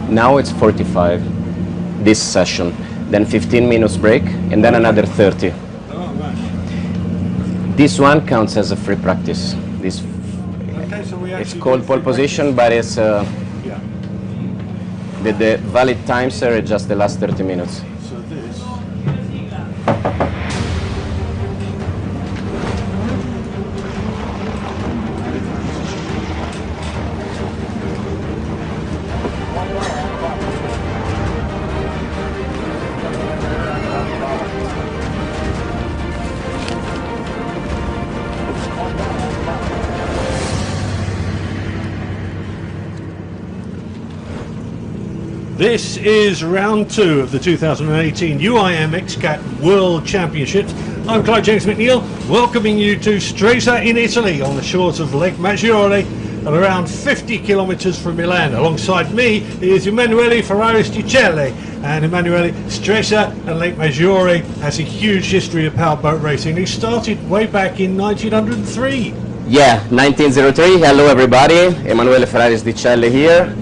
Now it's 45, this session. Then 15 minutes break, and then another 30. Oh, right. This one counts as a free practice. This Okay, so we it's actually called do pole free position, but it's Yeah. the valid times are just the last 30 minutes. So this. This is round 2 of the 2018 UIM XCAT World Championships. I'm Clyde James McNeil, welcoming you to Stresa in Italy on the shores of Lake Maggiore at around 50 kilometers from Milan. Alongside me is Emanuele Ferraris-Di and Emanuele, Stresa and Lake Maggiore has a huge history of powerboat racing. It started way back in 1903. Yeah, 1903. Hello everybody. Emanuele Ferraris-Di here.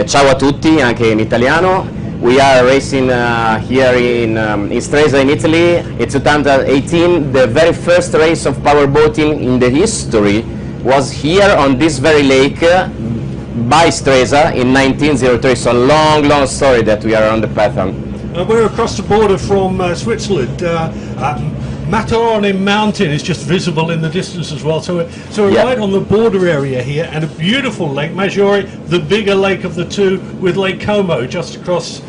Ciao a tutti, anche in italiano. We are racing here in Stresa in Italy. It's 2018. The very first race of powerboating in the history was here on this very lake by Stresa in 1903. So long story that we are on the path on. We're across the border from Switzerland. Matterhorn Mountain is just visible in the distance as well. So we're Yeah. right on the border area here, and a beautiful Lake Maggiore, the bigger lake of the two, with Lake Como just across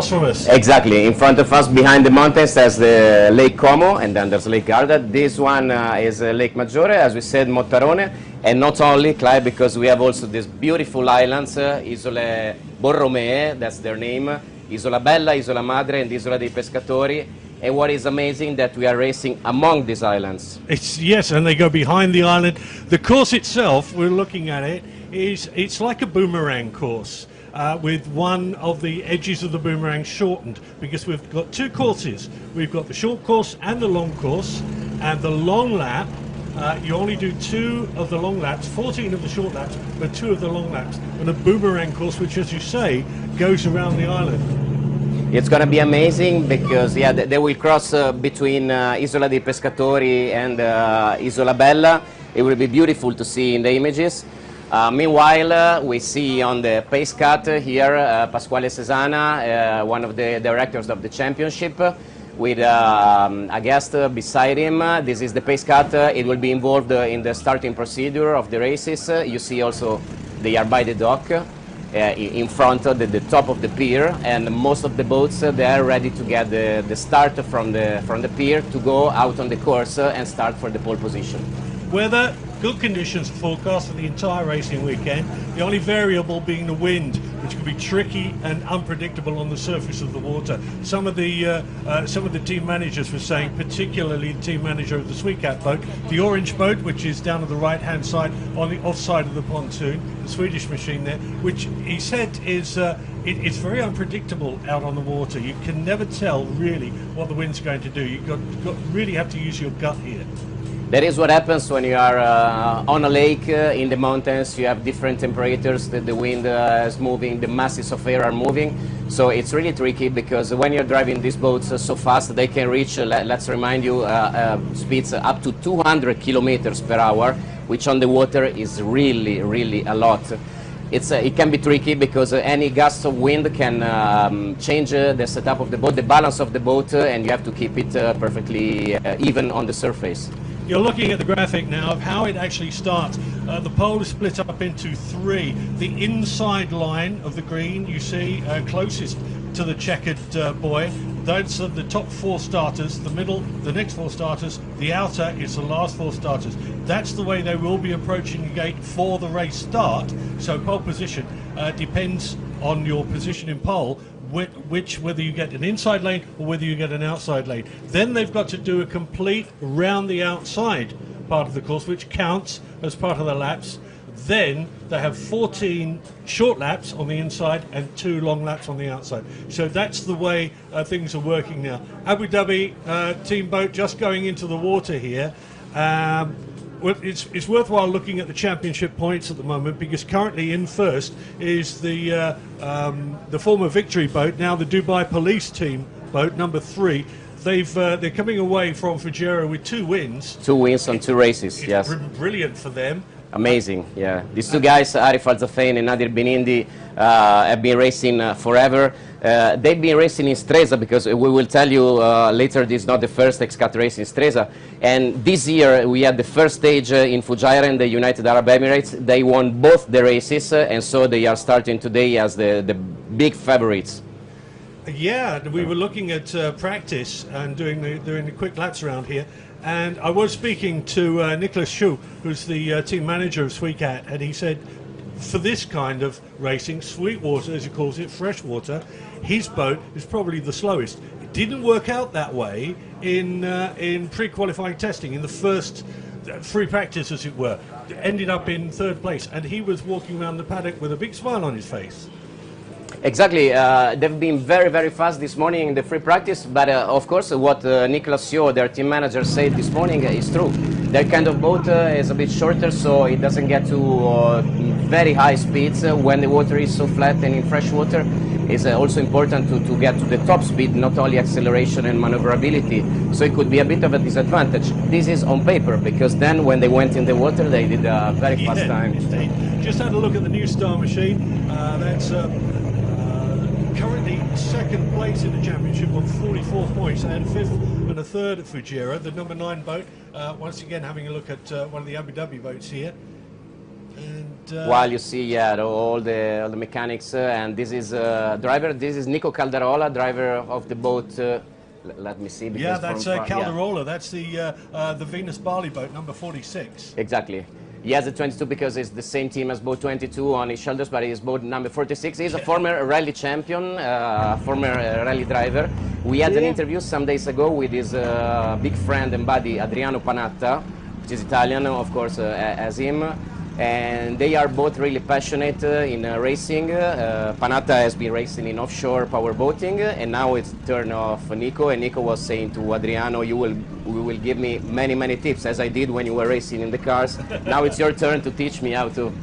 from us. Exactly. In front of us, behind the mountains, there's the Lake Como, and then there's Lake Garda. This one is Lake Maggiore, as we said, Mottarone. And not only, Clyde, because we have also these beautiful islands, Isole Borromee, that's their name, Isola Bella, Isola Madre, and Isola dei Pescatori. And what is amazing that we are racing among these islands. Yes, and they go behind the island. The course itself, we're looking at it, it's like a boomerang course. With one of the edges of the boomerang shortened, because we've got two courses. We've got the short course and the long course, and the long lap, you only do 2 of the long laps, 14 of the short laps, but 2 of the long laps, and a boomerang course, which, as you say, goes around the island. It's going to be amazing because, yeah, they will cross between Isola dei Pescatori and Isola Bella. It will be beautiful to see in the images. Meanwhile, we see on the pace cut here Pasquale Cesana, one of the directors of the championship, with a guest beside him. This is the pace cut. It will be involved in the starting procedure of the races. You see also they are by the dock. In front of the top of the pier, and most of the boats they are ready to get the start from the pier to go out on the course and start for the pole position. Weather, good conditions forecast for the entire racing weekend, the only variable being the wind, which can be tricky and unpredictable on the surface of the water. Some of the team managers were saying, particularly the team manager of the Sweetcat boat, the orange boat, which is down on the right hand side on the off side of the pontoon, the Swedish machine there, which he said is it's very unpredictable out on the water. You can never tell really what the wind's going to do. You really have to use your gut here. That is what happens when you are on a lake in the mountains. You have different temperatures, the wind is moving, the masses of air are moving. So it's really tricky because when you're driving these boats so fast, they can reach, let's remind you, speeds up to 200 kilometers per hour, which on the water is really a lot. It can be tricky because any gust of wind can change the setup of the boat, the balance of the boat, and you have to keep it perfectly even on the surface. You're looking at the graphic now of how it actually starts. The pole is split up into 3. The inside line of the green, you see, closest to the checkered buoy. Those are the top 4 starters, the middle, the next 4 starters, the outer is the last 4 starters. That's the way they will be approaching the gate for the race start. So pole position depends on your position in pole, whether you get an inside lane or whether you get an outside lane. Then they've got to do a complete round the outside part of the course, which counts as part of the laps. Then they have 14 short laps on the inside and 2 long laps on the outside. So that's the way things are working now. Abu Dhabi team boat just going into the water here. Well, it's worthwhile looking at the championship points at the moment, because currently in first is the former Victory boat, now the Dubai Police team boat, number 3. They're coming away from Fujairah with 2 wins. 2 wins on 2 races. Yes. Brilliant for them. Amazing, yeah. These 2 guys, Arif Al-Zafain and Nadir Benindi, have been racing forever. They've been racing in Stresa, because we will tell you later this is not the first X-Cut race in Stresa. And this year we had the first stage in Fujairah in the United Arab Emirates. They won both the races, and so they are starting today as the big favorites. Yeah, we were looking at practice and doing the quick laps around here. And I was speaking to Nicholas Shu, who's the team manager of Sweetcat, and he said, for this kind of racing, Sweetwater, as he calls it, freshwater, his boat is probably the slowest. It didn't work out that way in pre-qualifying testing, in the first free practice, as it were. Ended up in 3rd place, and he was walking around the paddock with a big smile on his face. Exactly. They've been very, very fast this morning in the free practice, but of course what Nicolas Sio, their team manager, said this morning is true. Their kind of boat is a bit shorter, so it doesn't get to very high speeds when the water is so flat, and in fresh water it's also important to get to the top speed, not only acceleration and maneuverability, so it could be a bit of a disadvantage. This is on paper, because then when they went in the water they did a very fast time. Just had a look at the New Star machine. That's currently 2nd place in the championship on 44 points, and 5th and a 3rd at Fujairah. The number 9 boat, once again having a look at one of the Abu Dhabi boats here. And, while you see, yeah, all the mechanics, and this is driver. This is Nico Calderola, driver of the boat. Let me see. Yeah, that's Calderola. Yeah. That's the Venus Bali boat, number 46. Exactly. He has a 22 because it's the same team as boat 22 on his shoulders, but he's boat number 46. He's a former rally champion, former rally driver. We had an interview some days ago with his big friend and buddy Adriano Panatta, which is Italian, of course, as him. And they are both really passionate in racing. Panatta has been racing in offshore power boating, and now it's the turn of Nico. And Nico was saying to Adriano, you will give me many, many tips, as I did when you were racing in the cars. Now it's your turn to teach me how to.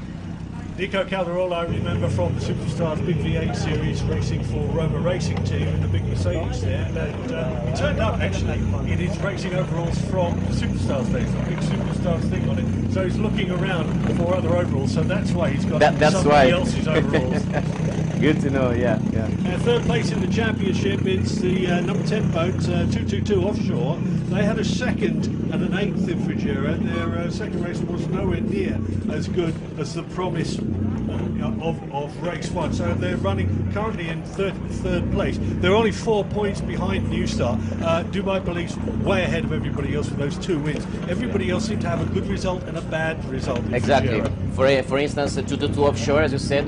Nico Calderola, I remember from the Superstars Big V8 series, racing for Roma Racing Team in the big Mercedes there. And he turned up actually in his racing overalls from the Superstars days, the big Superstars thing on it. So he's looking around for other overalls, so that's why he's got somebody else's overalls. Good to know, yeah. 3rd place in the championship, it's the number 10 boat, 222 offshore. They had a 2nd and an 8th in Fujairah. Their 2nd race was nowhere near as good as the promise of race 1. So they're running currently in 3rd place. They're only 4 points behind New Star. Dubai Police way ahead of everybody else with those 2 wins. Everybody else seemed to have a good result and a bad result. Exactly. For instance, 222 offshore, as you said,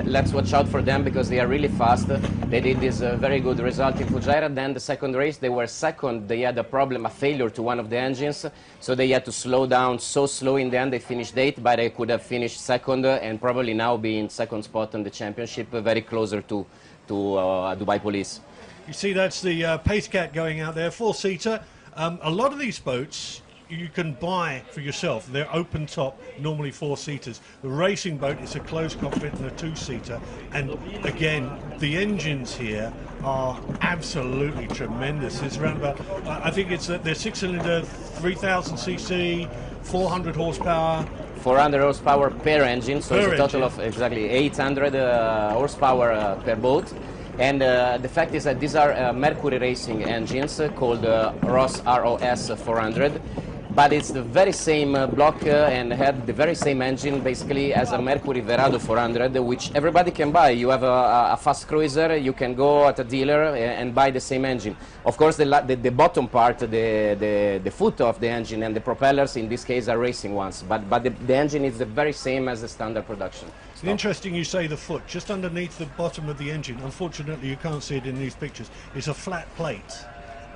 let's watch out for them because they are really fast. They did this very good result in Fujairah. Then the 2nd race, they were 2nd. They had a problem, a failure to one of the engines, so they had to slow down. So slow in the end, they finished 8th, but they could have finished 2nd and probably now be in 2nd spot in the championship, very closer to Dubai Police. You see, that's the Pace Cat going out there, 4-seater. A lot of these boats you can buy for yourself. They're open top, normally 4-seaters. The racing boat is a closed cockpit and a 2-seater. And again, the engines here are absolutely tremendous. It's around about, I think it's they're 6-cylinder, 3000 cc, 400 horsepower. 400 horsepower per engine, so it's a total of exactly 800 horsepower per boat. And the fact is that these are Mercury racing engines called ROS 400. But it's the very same block and had the very same engine basically as a Mercury Verado 400, which everybody can buy. You have a fast cruiser, you can go at a dealer and buy the same engine. Of course, the bottom part, the foot of the engine and the propellers in this case are racing ones, but the engine is the very same as the standard production. It's interesting you say the foot. Just underneath the bottom of the engine, unfortunately you can't see it in these pictures, is a flat plate,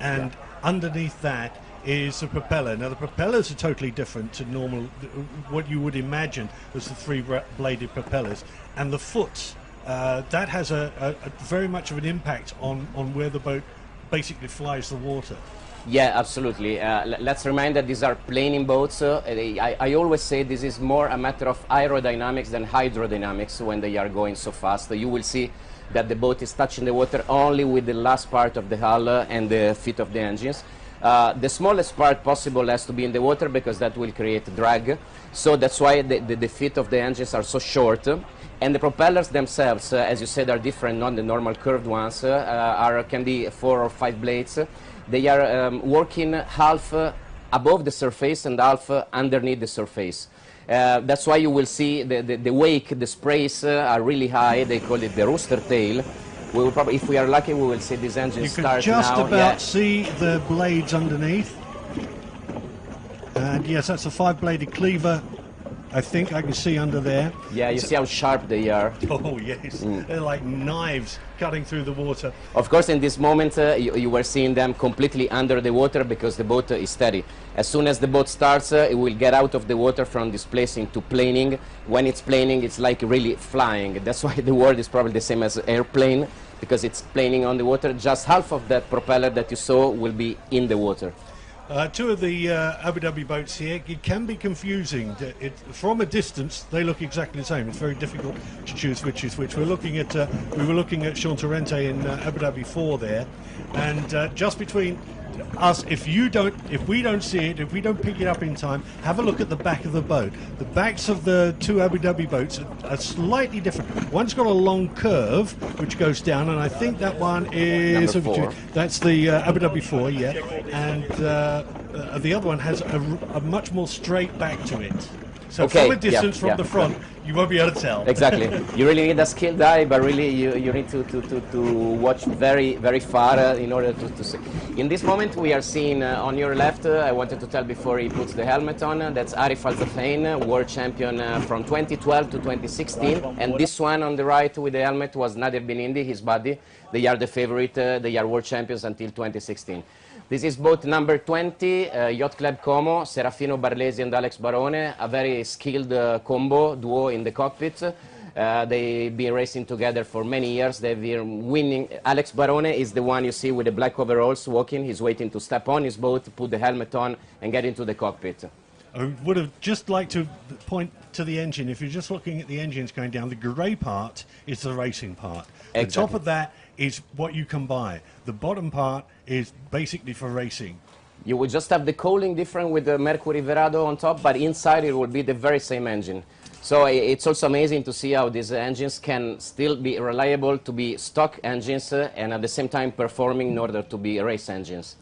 and underneath that is the propeller. Now the propellers are totally different to normal, what you would imagine as the 3-bladed propellers, and the foot, that has a very much of an impact on where the boat basically flies the water. Yeah, absolutely. Let's remind that these are planing boats. I always say this is more a matter of aerodynamics than hydrodynamics when they are going so fast. You will see that the boat is touching the water only with the last part of the hull and the feet of the engines. The smallest part possible has to be in the water because that will create drag. So that's why the feet of the engines are so short. And the propellers themselves, as you said, are different, not the normal curved ones, can be 4 or 5 blades. They are working half above the surface and half underneath the surface. That's why you will see the wake, the sprays are really high. They call it the rooster tail. We will probably, if we are lucky, we will see these engines start now. You can just about see the blades underneath. And yes, that's a 5-bladed cleaver. I think I can see under there. Yeah, you see how sharp they are. Oh, yes. They're like knives cutting through the water. Of course, in this moment, you were seeing them completely under the water because the boat is steady. As soon as the boat starts, it will get out of the water from displacing to planing. When it's planing, it's like really flying. That's why the word is probably the same as airplane, because it's planing on the water. Just half of that propeller that you saw will be in the water. Two of the Abu Dhabi boats here, it can be confusing. From a distance, they look exactly the same. It's very difficult to choose which is which. We were looking at Chantorrente in Abu Dhabi 4 there, and just between us, if we don't see it, if we don't pick it up in time, have a look at the back of the boat. The backs of the two Abu Dhabi boats are slightly different. One's got a long curve which goes down, and I think that one is Number 4. That's the Abu Dhabi 4, yeah, and the other one has a much more straight back to it. So from a distance, from the front, you won't be able to tell. Exactly. You really need a skilled eye, but really you need to watch very, very far in order to see. In this moment, we are seeing on your left, I wanted to tell before he puts the helmet on, that's Arif Al-Zafain, world champion from 2012 to 2016. And this one on the right with the helmet was Nadir Binindi, his buddy. They are the favorite, they are world champions until 2016. This is boat number 20, Yacht Club Como, Serafino Barlesi and Alex Barone, a very skilled duo in the cockpit. They've been racing together for many years. They've been winning. Alex Barone is the one you see with the black overalls walking. He's waiting to step on his boat, put the helmet on, and get into the cockpit. I would have just liked to point to the engine. If you're just looking at the engines going down, the grey part is the racing part. Exactly. The top of that is what you can buy. The bottom part is basically for racing. You will just have the cooling different with the Mercury Verado on top, but inside it will be the very same engine. So it's also amazing to see how these engines can still be reliable to be stock engines and at the same time performing in order to be race engines.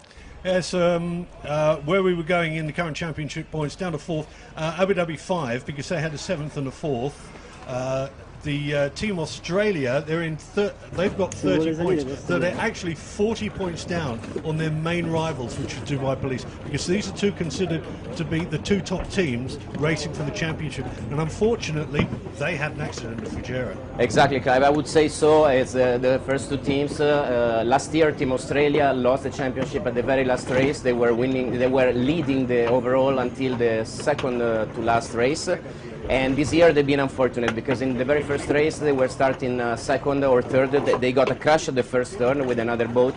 Yes, where we were going in the current championship points, down to 4th, Abu Dhabi 5, because they had a 7th and a 4th. The Team Australia, they've got 30 points, so they're actually 40 points down on their main rivals, which is Dubai Police, because these are two considered to be the two top teams racing for the championship, and unfortunately they had an accident at Fujairah. Exactly, Clive. I would say so. It's the first two teams. Last year, Team Australia lost the championship at the very last race. They were leading the overall until the second to last race. And this year they've been unfortunate because in the very first race they were starting second or third. They got a crash at the first turn with another boat,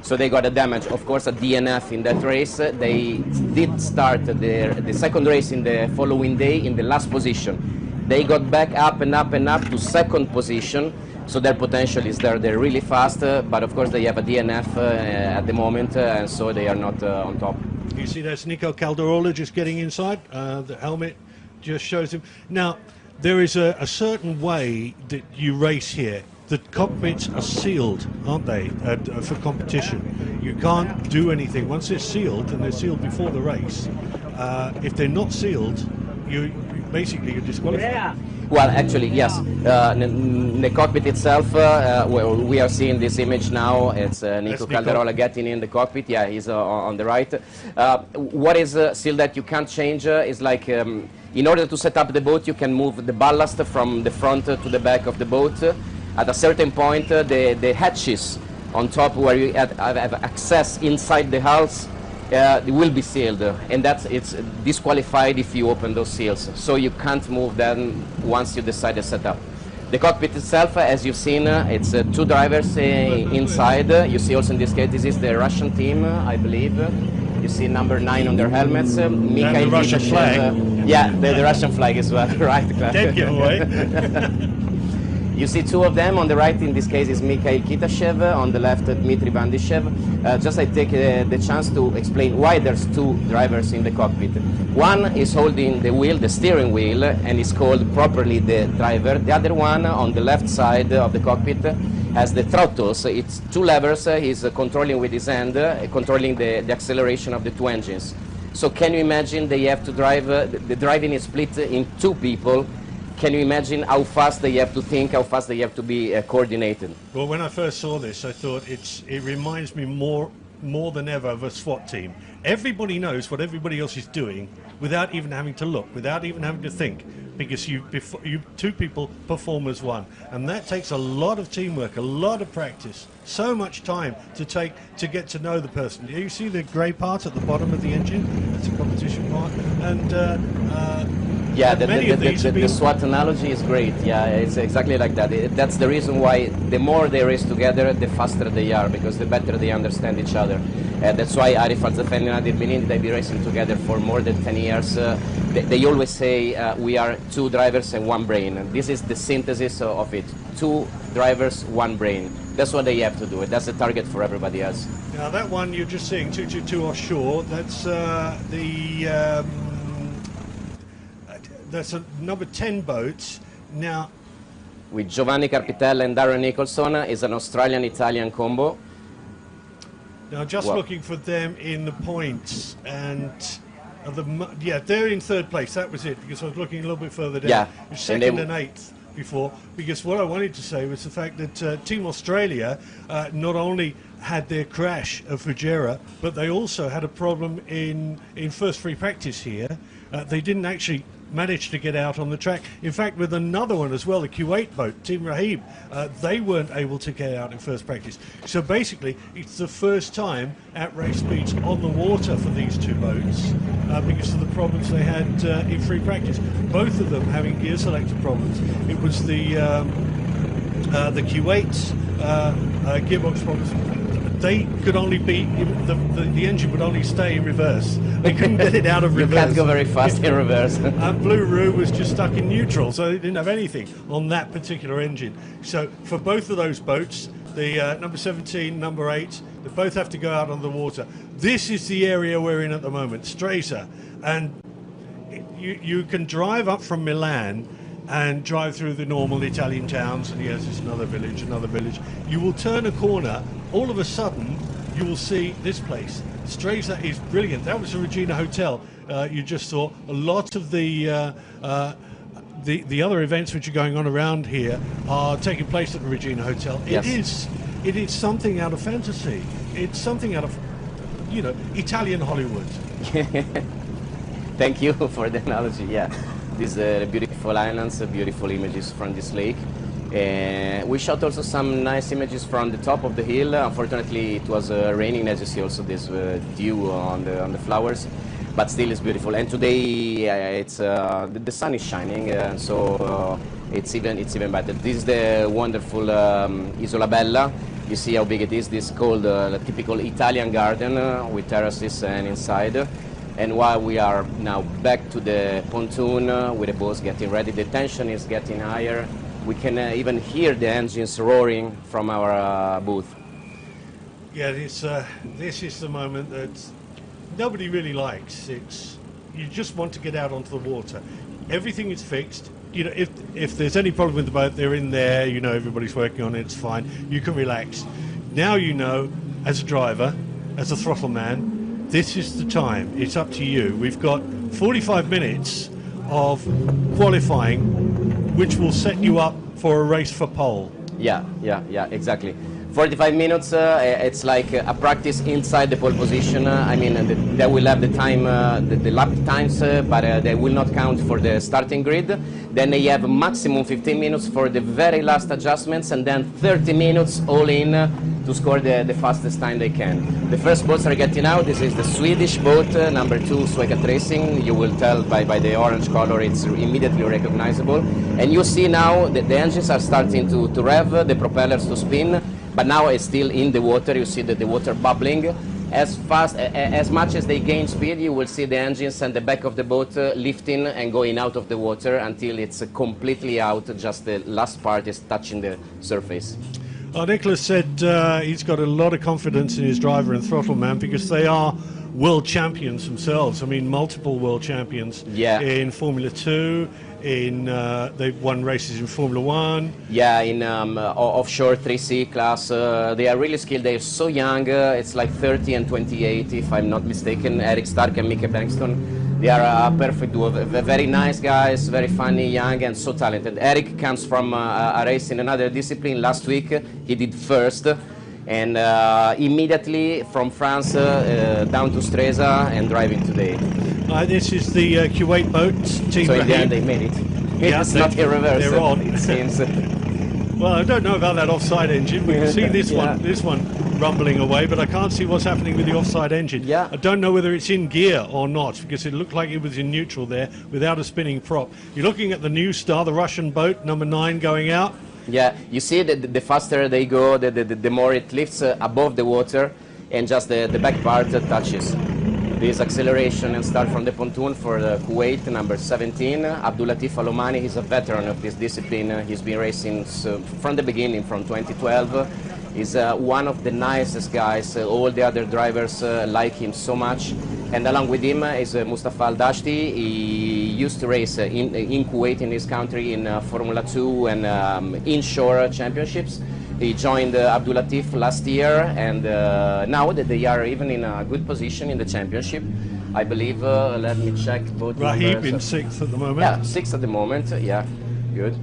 so they got a damage. Of course, a DNF in that race. They did start the second race in the following day in the last position. They got back up and up and up to second position, so their potential is there. They're really fast, but of course they have a DNF at the moment, and so they are not on top. You see there's Nico Calderola just getting inside. The helmet just shows him. Now, there is a certain way that you race here. The cockpits are sealed, aren't they, for competition? You can't do anything. Once they're sealed, and they're sealed before the race, if they're not sealed, you're disqualified. Yeah. Well, actually, yes. The cockpit itself, we are seeing this image now. It's Nico Calderola getting in the cockpit. Yeah, he's on the right. What is sealed that you can't change is like, in order to set up the boat, you can move the ballast from the front to the back of the boat. At a certain point, the hatches on top where you have access inside the hulls will be sealed, and it's disqualified if you open those seals. So you can't move them once you decide to set up. The cockpit itself, as you've seen, it's two drivers inside. You see also in this case, this is the Russian team, I believe. You see number 9 on their helmets. Mikhail the Russian flag. Yeah, the Russian flag as well, right? Dead giveaway. You see two of them. On the right, in this case, is Mikhail Kitashev. On the left, Dmitry Vandyshev. Just I take the chance to explain why there's two drivers in the cockpit. One is holding the wheel, the steering wheel, and is called properly the driver. The other one, on the left side of the cockpit, has the throttles. It's two levers. He's controlling with his hand, controlling the acceleration of the two engines. So can you imagine they have to drive, the driving is split in two people. Can you imagine how fast they have to think, how fast they have to be coordinated? Well, when I first saw this, I thought it reminds me more than ever of a SWAT team. Everybody knows what everybody else is doing without even having to look, without even having to think, because you two people perform as one, and that takes a lot of teamwork, a lot of practice, so much time to get to know the person. You see the grey part at the bottom of the engine? That's a competition part, and. Yeah, the SWAT analogy is great. Yeah, it's exactly like that. That's the reason why the more they race together, the faster they are, because the better they understand each other. That's why Arif Al-Zafar and Nadir Bilin, they've been racing together for more than 10 years. They always say we are two drivers and one brain. And this is the synthesis of it. Two drivers, one brain. That's what they have to do. That's the target for everybody else. Now that one you're just seeing, 222 offshore, that's that's a number 10 boat. Now, with Giovanni Carpitella and Darren Nicholson, is an Australian-Italian combo. Now, just looking for them in the points, and yeah, they're in third place. That was it, because I was looking a little bit further down. Yeah, second and eighth before, because what I wanted to say was the fact that Team Australia not only had their crash of Fujairah, but they also had a problem in first free practice here. They didn't actually manage to get out on the track. In fact, with another one as well, the Kuwait boat, Team Rahib, they weren't able to get out in first practice. So basically, it's the first time at race speeds on the water for these two boats because of the problems they had in free practice. Both of them having gear selector problems. It was the Kuwait's gearbox problems. They could only be, the engine would only stay in reverse. They couldn't get it out of reverse. You can't go very fast in reverse. Blue Roo was just stuck in neutral, so they didn't have anything on that particular engine. So for both of those boats, the number 17, number 8, they both have to go out on the water. This is the area we're in at the moment, Stresa. And you can drive up from Milan and drive through the normal Italian towns, and yes, it's another village, another village. You will turn a corner, all of a sudden, you will see this place. Stresa is brilliant. That was the Regina Hotel you just saw. A lot of the other events which are going on around here are taking place at the Regina Hotel. Yes. It is something out of fantasy. It's something out of, Italian Hollywood. Thank you for the analogy. Yeah, these beautiful islands, beautiful images from this lake. We shot also some nice images from the top of the hill. Unfortunately, it was raining, as you see also this dew on the flowers, but still it's beautiful. And today it's the sun is shining, so it's even better. This is the wonderful Isola Bella. You see how big it is. This is called a typical Italian garden with terraces and inside. And while we are now back to the pontoon with the boats getting ready, the tension is getting higher. We can even hear the engines roaring from our booth. Yeah, this is the moment that nobody really likes. You just want to get out onto the water. Everything is fixed. If there's any problem with the boat, they're in there. Everybody's working on it. It's fine. You can relax. Now as a driver, as a throttle man, this is the time. It's up to you. We've got 45 minutes of qualifying, which will set you up for a race for pole. Yeah, exactly. 45 minutes, it's like a practice inside the pole position. They will have the time, the lap times, but they will not count for the starting grid. Then they have maximum 15 minutes for the very last adjustments, and then 30 minutes all in to score the fastest time they can. The first boats are getting out. This is the Swedish boat, number 2, Suecat Racing. You will tell by the orange color, it's immediately recognizable. And you see now that the engines are starting to rev, the propellers to spin, but now it's still in the water. You see that the water bubbling. As much as they gain speed, you will see the engines and the back of the boat lifting and going out of the water until it's completely out. Just the last part is touching the surface. Nicholas said he's got a lot of confidence in his driver and throttle man because they are world champions themselves. I mean, multiple world champions in Formula 2. They've won races in Formula 1. Yeah, in offshore 3C class. They are really skilled. They're so young. It's like 30 and 28, if I'm not mistaken. Eric Stark and Mika Bengtsson. They are a perfect duo. Very nice guys, very funny, young, and so talented. Eric comes from a race in another discipline. Last week, he did first. And immediately from France down to Stresa and driving today. This is the Kuwait boat team. So in the end they made it. It's not in reverse. They're on. It seems. Well, I don't know about that offside engine. We can see this one rumbling away, but I can't see what's happening with the offside engine. Yeah. I don't know whether it's in gear or not because it looked like it was in neutral there without a spinning prop. You're looking at the new star, the Russian boat, number 9, going out. Yeah, you see that the faster they go, the more it lifts above the water, and just the back part touches. This acceleration and start from the pontoon for Kuwait, number 17. Abdulatif Alomani, he's a veteran of this discipline. He's been racing from the beginning, from 2012. He's one of the nicest guys. All the other drivers like him so much. And along with him is Mustafa Al-Dashti. He used to race in Kuwait, in his country, in Formula 2 and inshore championships. He joined Abdulatif last year, and now that they are even in a good position in the championship, I believe, let me check both Rahib numbers. in 6th at the moment. Yeah, 6th at the moment, yeah, good.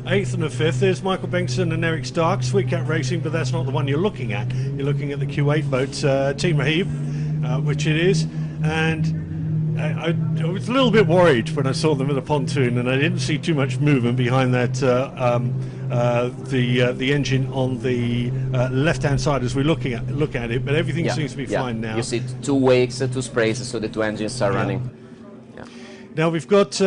8th and the 5th, there's Michael Bengtsson and Eric Stark, Sweetcat Racing, but that's not the one you're looking at. You're looking at the Kuwait boat, Team Rahib, which it is, and I was a little bit worried when I saw them at the pontoon, and I didn't see too much movement behind that the engine on the left-hand side as we look at it, but everything seems to be fine now. You see 2 wakes, 2 sprays, so the 2 engines are running. Yeah. Now we've got.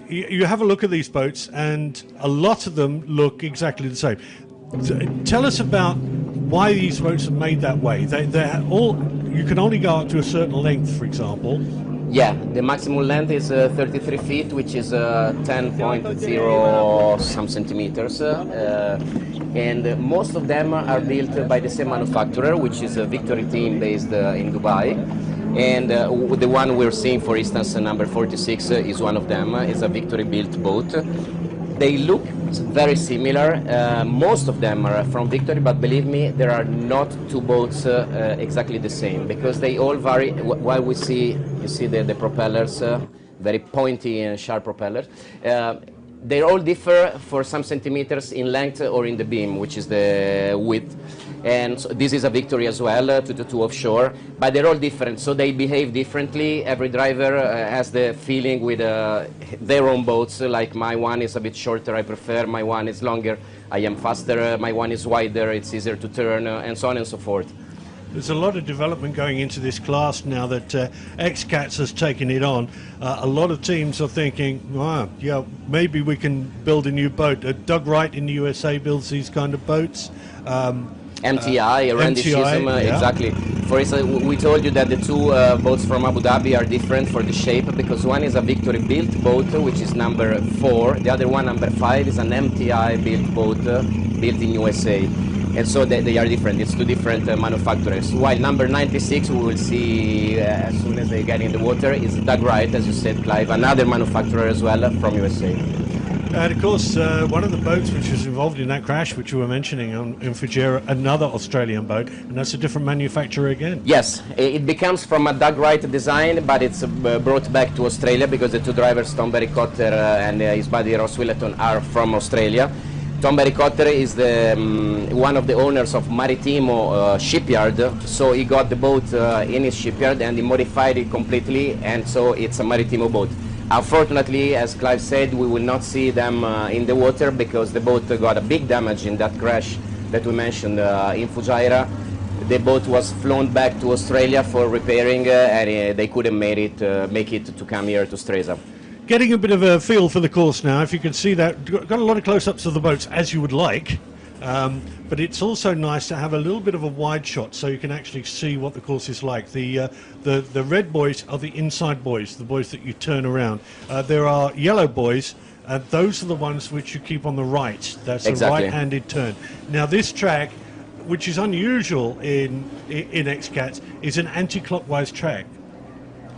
You have a look at these boats, and a lot of them look exactly the same. Tell us about why these boats are made that way. They're all. You can only go up to a certain length, for example. Yeah, the maximum length is 33 feet, which is 10.0 some centimeters. And most of them are built by the same manufacturer, which is a Victory team based in Dubai. And the one we're seeing, for instance, number 46 is one of them. It's a Victory-built boat. They look very similar. Most of them are from Victory, but believe me, there are not 2 boats exactly the same because they all vary. While you see the propellers, very pointy and sharp propellers. They all differ for some centimeters in length or in the beam, which is the width. And so this is a Victory as well, 222 offshore, but they're all different, so they behave differently. Every driver has the feeling with their own boats, like my one is a bit shorter, I prefer, my one is longer, I am faster, my one is wider, it's easier to turn, and so on and so forth. There's a lot of development going into this class now that XCats has taken it on. A lot of teams are thinking, wow, yeah, maybe we can build a new boat. Doug Wright in the USA builds these kind of boats. MTI, Randy Chisholm, exactly. For instance, we told you that the 2 boats from Abu Dhabi are different for the shape because one is a Victory-built boat, which is number 4. The other one, number 5, is an MTI-built boat built in USA. And so they are different. It's 2 different manufacturers. While number 96, we will see as soon as they get in the water, is Doug Wright, as you said, Clive, another manufacturer as well from USA. And of course, one of the boats which was involved in that crash, which you were mentioning in Fujairah, another Australian boat, and that's a different manufacturer again. Yes, it becomes from a Doug Wright design, but it's brought back to Australia because the 2 drivers, Tom Berry-Cotter and his buddy Ross Willeton, are from Australia. Tom Berry-Cotter is one of the owners of Maritimo shipyard, so he got the boat in his shipyard and he modified it completely, and so it's a Maritimo boat. Unfortunately, as Clive said, we will not see them in the water because the boat got a big damage in that crash that we mentioned in Fujairah. The boat was flown back to Australia for repairing, and they couldn't make it to come here to Stresa. Getting a bit of a feel for the course now. If you can see that, got a lot of close-ups of the boats as you would like, but it's also nice to have a little bit of a wide shot so you can actually see what the course is like. The red buoys are the inside buoys, the buoys that you turn around. There are yellow buoys. Those are the ones which you keep on the right. That's Exactly. a right-handed turn. Now this track, which is unusual in XCATs, is an anti-clockwise track.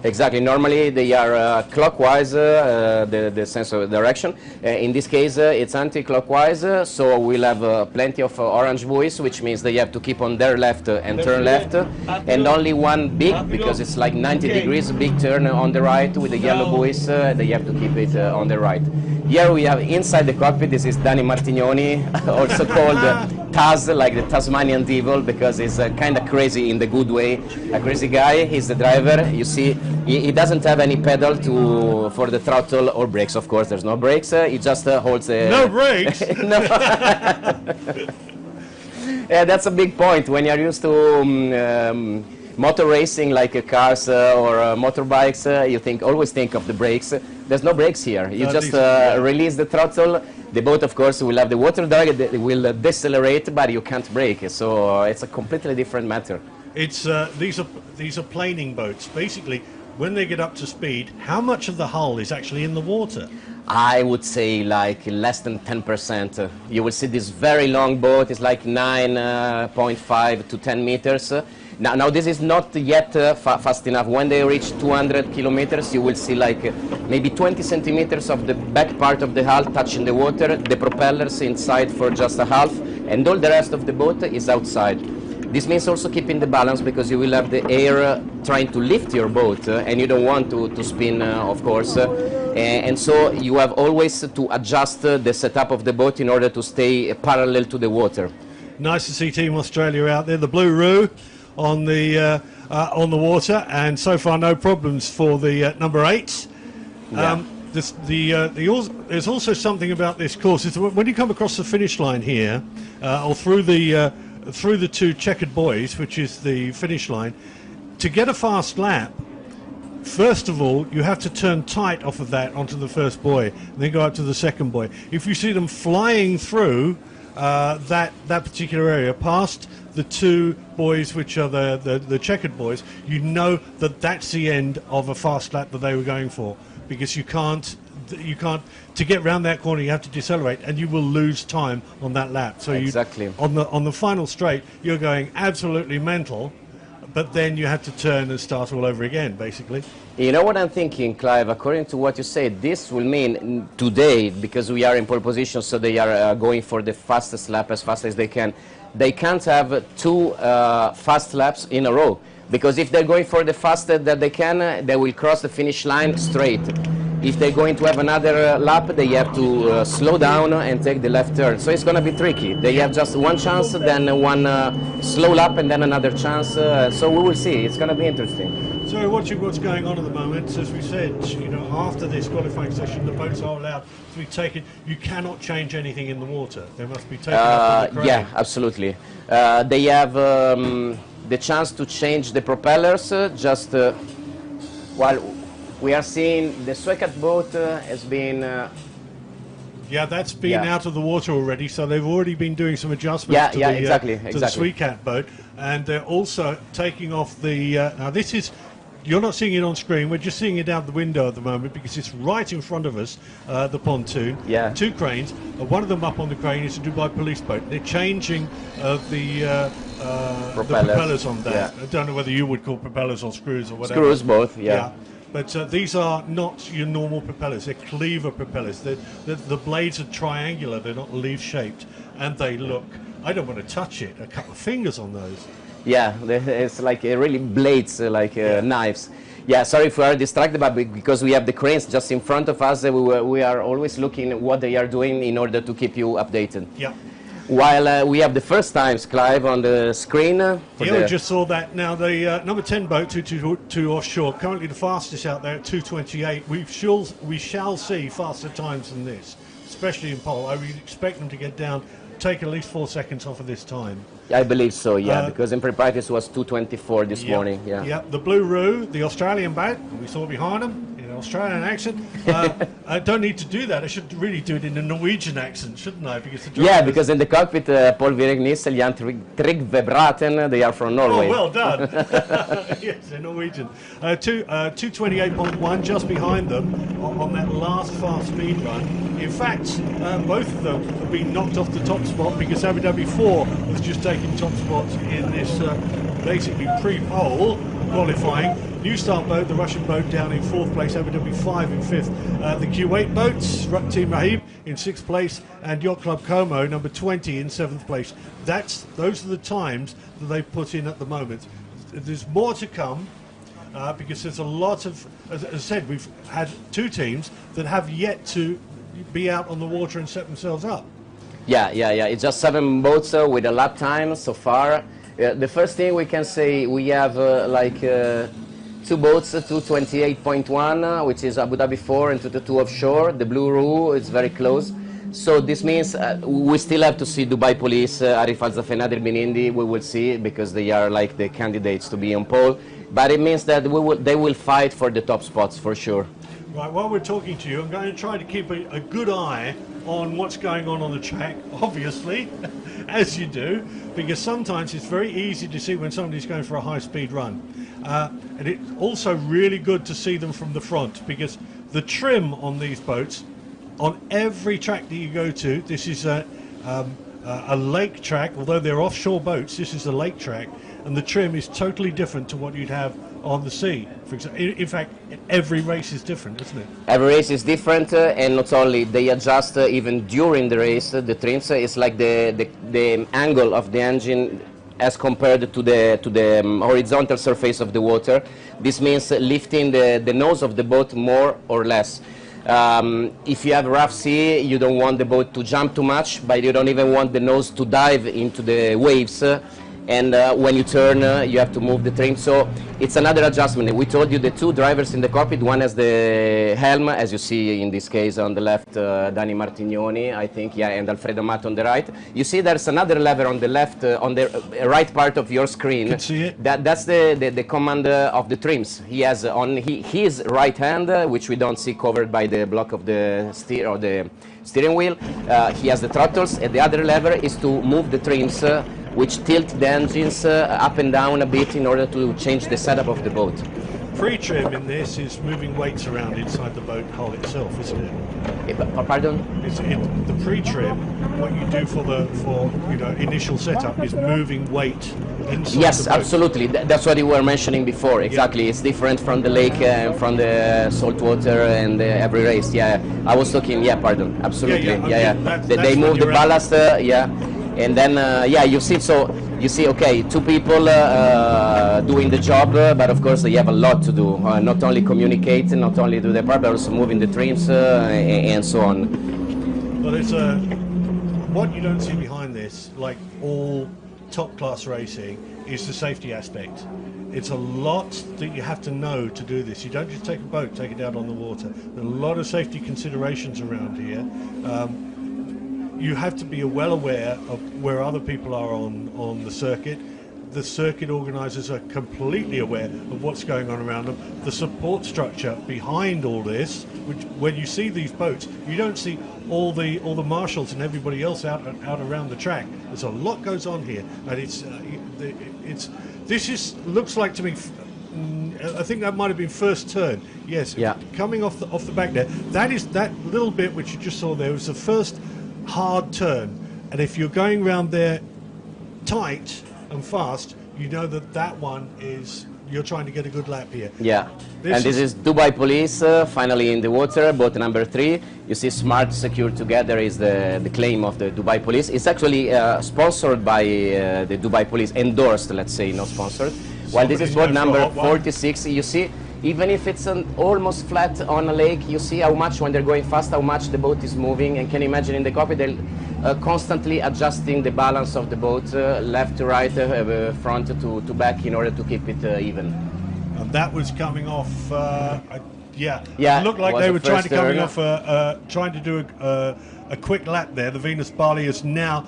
Exactly. Normally they are clockwise, the sense of direction. In this case, it's anti-clockwise, so we'll have plenty of orange buoys, which means they have to keep on their left and turn left, and only one big, because it's like 90 degrees, big turn on the right with the yellow buoys. They have to keep it on the right. Here we have inside the cockpit, this is Danny Martignoni, also called Taz, like the Tasmanian devil, because he's kind of crazy in the good way. A crazy guy. He's the driver. You see, he doesn't have any pedal for the throttle or brakes. Of course, there's no brakes. He just holds a... No brakes? No. Yeah, that's a big point. When you're used to motor racing, like cars or motorbikes, you always think of the brakes. There's no brakes here. You just release the throttle. The boat, of course, will have the water drag. It will decelerate, but you can't brake. So it's a completely different matter. It's these are planing boats. Basically, when they get up to speed, how much of the hull is actually in the water? I would say like less than 10%. You will see this very long boat. It's like 9.5 to 10 meters. Now this is not yet fast enough. When they reach 200 kilometers, you will see like maybe 20 centimeters of the back part of the hull touching the water, the propellers inside for just a half, and all the rest of the boat is outside. This means also keeping the balance, because you will have the air trying to lift your boat, and you don't want to spin, of course. And so you have always to adjust the setup of the boat in order to stay parallel to the water. Nice to see Team Australia out there. The Blue Roo on the water, and so far no problems for the number 8s. Yeah. There's also something about this course is when you come across the finish line here, or through the two checkered buoys, which is the finish line, to get a fast lap, first of all, you have to turn tight off of that onto the first buoy, and then go up to the second buoy. If you see them flying through that particular area, past the two buoys, which are the checkered buoys, you know that that's the end of a fast lap that they were going for, because you can't, to get round that corner, you have to decelerate, and you will lose time on that lap. So exactly. On the final straight, you're going absolutely mental, but then you have to turn and start all over again, basically. You know what I'm thinking, Clive? According to what you said, this will mean today, because we are in pole position, so they are going for the fastest lap as fast as they can. They can't have two fast laps in a row, because if they're going for the fastest that they can, they will cross the finish line straight. If they're going to have another lap, they have to slow down and take the left turn. So it's going to be tricky. They have just one chance, then one slow lap, and then another chance. So we will see. It's going to be interesting. So watching what's going on at the moment, as we said, after this qualifying session, the boats are allowed to be taken. You cannot change anything in the water. They must be taken up on the crane. Yeah, absolutely. They have the chance to change the propellers just while we are seeing the Swecat boat has been... yeah, that's been out of the water already, so they've already been doing some adjustments to the Swecat boat. And they're also taking off the... now this is... You're not seeing it on screen, we're just seeing it out the window at the moment, because it's right in front of us, the pontoon. Yeah. Two cranes. One of them up on the crane is a Dubai police boat. They're changing the propellers on that. Yeah. I don't know whether you would call propellers or screws or whatever. Screws, both, yeah. But these are not your normal propellers. They're cleaver propellers. The blades are triangular. They're not leaf-shaped. And they look... I don't want to touch it. A couple of fingers on those. Yeah, it's like really blades, like knives. Yeah, sorry if we are distracted, but because we have the cranes just in front of us, we are always looking at what they are doing in order to keep you updated. Yeah. While we have the first times, Clive, on the screen. We just saw that. Now, the number 10 boat, 222 offshore, currently the fastest out there at 2:28. We shall see faster times than this, especially in pole. I would expect them to get down take at least 4 seconds off of this time. I believe so, yeah, because in pre-practice was 2:24 this morning. Yeah. Yeah, the Blue Roo, the Australian boat, we saw behind him in an Australian accent. I don't need to do that. I should really do it in a Norwegian accent, shouldn't I? Because because in the cockpit, Paul Virignis and Jan Trygve Braten, they are from Norway. Oh, well done. Yes, they're Norwegian. 228.1 just behind them on that last fast speed run. In fact, both of them have been knocked off the top spot because Abu Dhabi 4 was just taking top spots in this basically pre-pole qualifying. New Start boat, the Russian boat, down in 4th place, Abu Dhabi 5 in 5th. The Kuwait boats, Team Rahib in 6th place, and Yacht Club Como, number 20 in 7th place. Those are the times that they've put in at the moment. There's more to come. Because there's a lot of, as I said, we've had 2 teams that have yet to be out on the water and set themselves up. Yeah. It's just 7 boats with a lap time so far. The first thing we can say, we have 2 boats, 228.1, which is Abu Dhabi 4 and 222 offshore. The Blue Roo is very close. So this means we still have to see Dubai Police, Arif Al Zafeh, Nadir Bin Indi. We will see because they are like the candidates to be on pole. But it means that they will fight for the top spots for sure. Right, while we're talking to you, I'm going to try to keep a good eye on what's going on the track, obviously, as you do, because sometimes it's very easy to see when somebody's going for a high-speed run. And it's also really good to see them from the front, because the trim on these boats, on every track that you go to, this is a lake track, although they're offshore boats, this is a lake track, and the trim is totally different to what you'd have on the sea. For example, in fact, every race is different, isn't it? Every race is different, and not only they adjust even during the race. The trims is like the angle of the engine as compared to the horizontal surface of the water. This means lifting the nose of the boat more or less. If you have rough sea, you don't want the boat to jump too much, but you don't even want the nose to dive into the waves. And when you turn, you have to move the trim. So it's another adjustment. We told you the 2 drivers in the cockpit. One has the helm, as you see in this case on the left, Dani Martignoni, I think, yeah, and Alfredo Matt on the right. You see there's another lever on the left, on the right part of your screen. You can see it. That's the command of the trims. He has on his right hand, which we don't see covered by the block of the steering wheel. He has the throttles, and the other lever is to move the trims, which tilt the engines up and down a bit in order to change the setup of the boat. Pre-trim in this is moving weights around inside the boat hull itself, isn't it? Pardon? The pre-trim, what you do for initial setup is moving weight inside Yes, the boat. Absolutely. That's what you were mentioning before. Exactly. Yeah. It's different from the lake and from the salt water and every race. Yeah, I was talking. Yeah, pardon. Absolutely. Yeah. They move the ballast. And then, you see, okay, 2 people doing the job, but of course they have a lot to do. Not only communicate, not only do their part, but also moving the trims and so on. Well, it's what you don't see behind this, like all top-class racing, is the safety aspect. It's a lot that you have to know to do this. You don't just take a boat, take it out on the water. There are a lot of safety considerations around here. You have to be well aware of where other people are on the circuit. The circuit organisers are completely aware of what's going on around them. The support structure behind all this, which when you see these boats, you don't see all the marshals and everybody else out around the track. There's a lot goes on here, and looks like to me. I think that might have been first turn. Yes. Yeah. Coming off the back there, that little bit which you just saw there was the first hard turn, and if you're going around there tight and fast, you know that one is you're trying to get a good lap here. Yeah. This is Dubai Police finally in the water, boat number 3. You see smart, secure together is the claim of the Dubai Police. It's actually sponsored by the Dubai Police, endorsed, let's say, not sponsored. While this is boat number 46, you see, even if it's almost flat on a lake, you see how much, when they're going fast, how much the boat is moving. And can you imagine in the cockpit, they're constantly adjusting the balance of the boat, left to right, front to back, in order to keep it even. And that was coming off, Yeah, Yeah, it looked like was they the were trying to first coming turn. off trying to do a quick lap there. The Venus Bali has now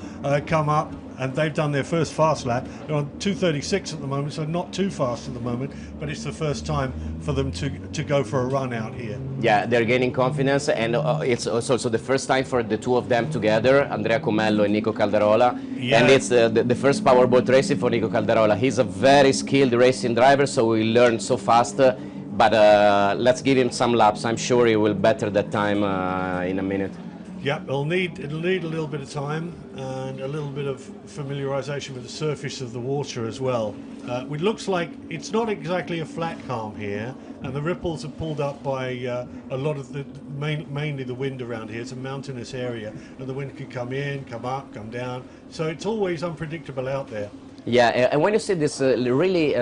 come up, and they've done their first fast lap. They're on 2:36 at the moment, so not too fast at the moment, but it's the first time for them to go for a run out here. Yeah, they're gaining confidence, and it's also the first time for the two of them together, Andrea Comello and Nico Caldarola. Yeah. And it's the first powerboat racing for Nico Caldarola. He's a very skilled racing driver, so he learned so fast. But let's give him some laps. I'm sure he will better that time in a minute. Yep, it'll need a little bit of time and a little bit of familiarization with the surface of the water as well. It looks like it's not exactly a flat calm here, and the ripples are pulled up by a lot of the mainly the wind around here. It's a mountainous area, and the wind can come in, come up, come down. So it's always unpredictable out there. Yeah, and when you see these really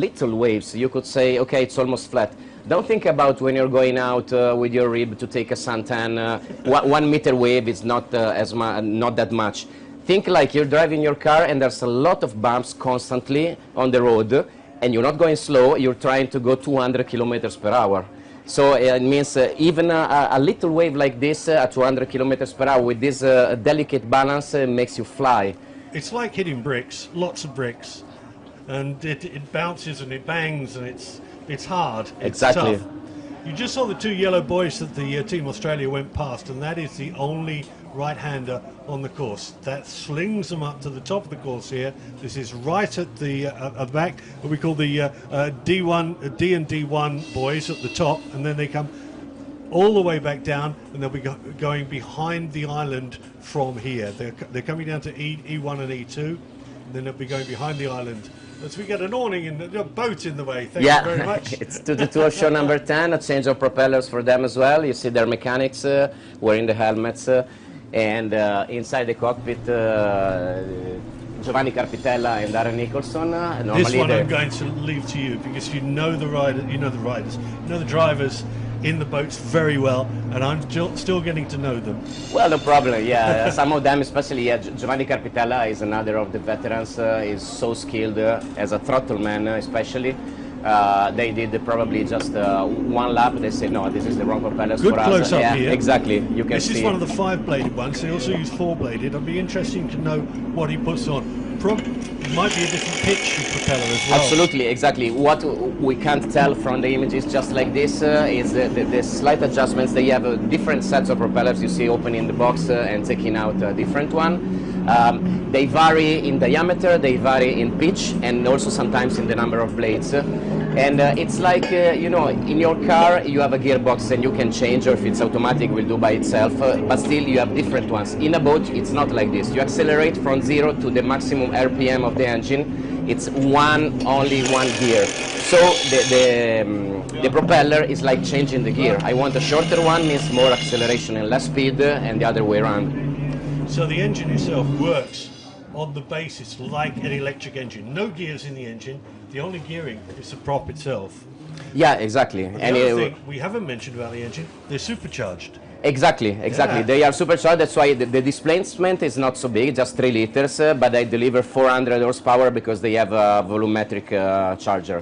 little waves, you could say, okay, it's almost flat. Don't think about when you're going out with your rib to take a suntan. 1 meter wave is not not that much. Think like you're driving your car and there's a lot of bumps constantly on the road, and you're not going slow. You're trying to go 200 kilometers per hour. So it means even a little wave like this at 200 kilometers per hour with this delicate balance makes you fly. It's like hitting bricks, lots of bricks, and it bounces and it bangs and it's hard. It's Exactly. tough. You just saw the two yellow boys that the Team Australia went past, and that is the only right-hander on the course. That slings them up to the top of the course here. This is right at the back, what we call the D1, D and D1 boys at the top, and then they come all the way back down, and they'll be going behind the island from here. They're coming down to E1 and E2, and then they'll be going behind the island. As we get an awning and a boat in the way. Thank you very much. It's to the tour show number 10, a change of propellers for them as well. You see their mechanics wearing the helmets, and inside the cockpit, Giovanni Carpitella and Darren Nicholson. This one I'm going to leave to you because you know the riders, you know the drivers in the boats very well, and I'm still getting to know them. Well, no problem. Yeah, some of them, especially Giovanni Carpitella is another of the veterans. Is so skilled as a throttle man, especially. They did probably just one lap. They said, no, this is the wrong propellers Good for us. close up Yeah, here. exactly. You can This see. is one of the 5-bladed ones. They also use 4-bladed. It'll be interesting to know what he puts on. It might be a different pitch of propeller as well. Absolutely, exactly. What we can't tell from the images just like this is the slight adjustments. They have different sets of propellers. You see opening the box and taking out a different one. They vary in diameter, they vary in pitch, and also sometimes in the number of blades. And it's like, you know, in your car you have a gearbox and you can change, or if it's automatic, will do by itself, but still you have different ones. In a boat, it's not like this. You accelerate from 0 to the maximum RPM of the engine. It's only one gear. So the propeller is like changing the gear. I want a shorter one, means more acceleration and less speed, and the other way around. So the engine itself works on the basis like an electric engine. No gears in the engine. The only gearing is the prop itself. Yeah, exactly. And the other thing we haven't mentioned about the engine, they're supercharged. Exactly. Yeah. They are supercharged. That's why the displacement is not so big, just 3 liters, but they deliver 400 horsepower because they have a volumetric charger.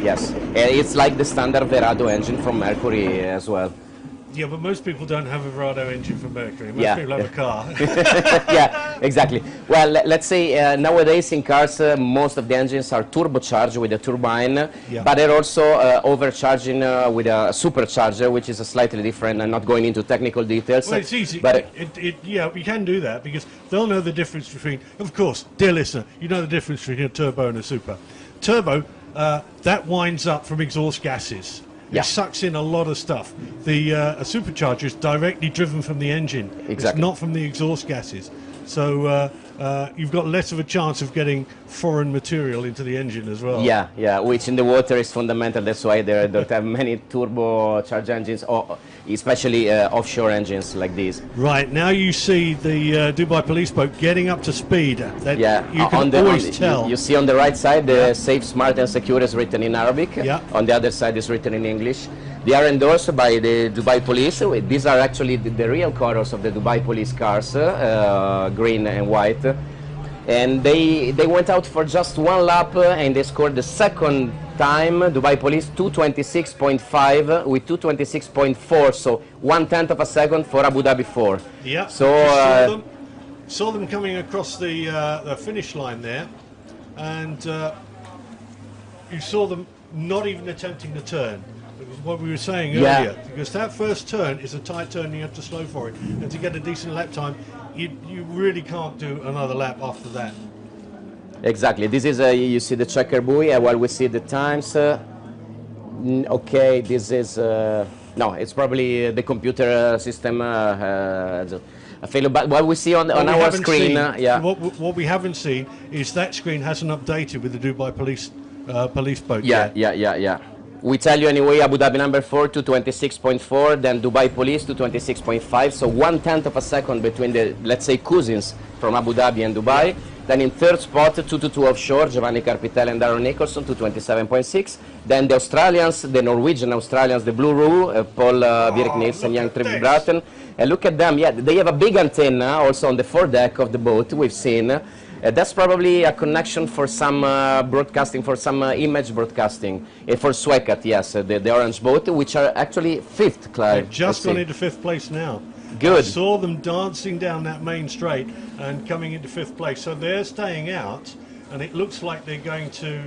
Yes, it's like the standard Verado engine from Mercury as well. Yeah, but most people don't have a Verado engine for Mercury. Most people have a car. Yeah, exactly. Well, let's say nowadays in cars, most of the engines are turbocharged with a turbine, but they're also overcharging with a supercharger, which is a slightly different. I'm not going into technical details. Well, it's easy. But Yeah, we can do that because they'll know the difference between, of course, dear listener, you know the difference between a turbo and a super. Turbo, that winds up from exhaust gases. It sucks in a lot of stuff. A supercharger is directly driven from the engine. Exactly. It's not from the exhaust gases. So you've got less of a chance of getting foreign material into the engine as well. Yeah, which in the water is fundamental. That's why they don't have many turbocharged engines, or especially offshore engines like these. Right, now you see the Dubai police boat getting up to speed. That you can always tell. You see on the right side, the safe, smart and secure is written in Arabic. Yeah. On the other side is written in English. They are endorsed by the Dubai police. These are actually the real colors of the Dubai police cars, green and white. And they went out for just one lap and they scored the second time, Dubai Police 2:26.5 with 2:26.4, so 1/10 of a second for Abu Dhabi 4. Yeah, so saw them coming across the finish line there, and you saw them not even attempting to turn. It was what we were saying earlier, because that first turn is a tight turn and you have to slow for it, and to get a decent lap time, you really can't do another lap after that. Exactly. This is you see the checker buoy while we see the times. Okay, this is no, it's probably the computer system a failure. But what we see on our screen, yeah. What we haven't seen is that screen hasn't updated with the Dubai police boat. Yeah. We tell you anyway, Abu Dhabi number 4 to 26.4, then Dubai Police to 26.5, so 1/10 of a second between the, let's say, cousins from Abu Dhabi and Dubai. Then in third spot, 222 offshore, Giovanni Carpitel and Darren Nicholson to 27.6. Then the Australians, the Norwegian Australians, the Blue Roo, Paul Bjerk Nielsen, Young Trip Bratton. And look at them, yeah, they have a big antenna also on the foredeck of the boat, we've seen. That's probably a connection for some broadcasting, for some image broadcasting. For Swecat, yes, the orange boat, which are actually fifth, Clive. They've just gone into fifth place now. Good. I saw them dancing down that main straight and coming into fifth place. So they're staying out, and it looks like they're going to...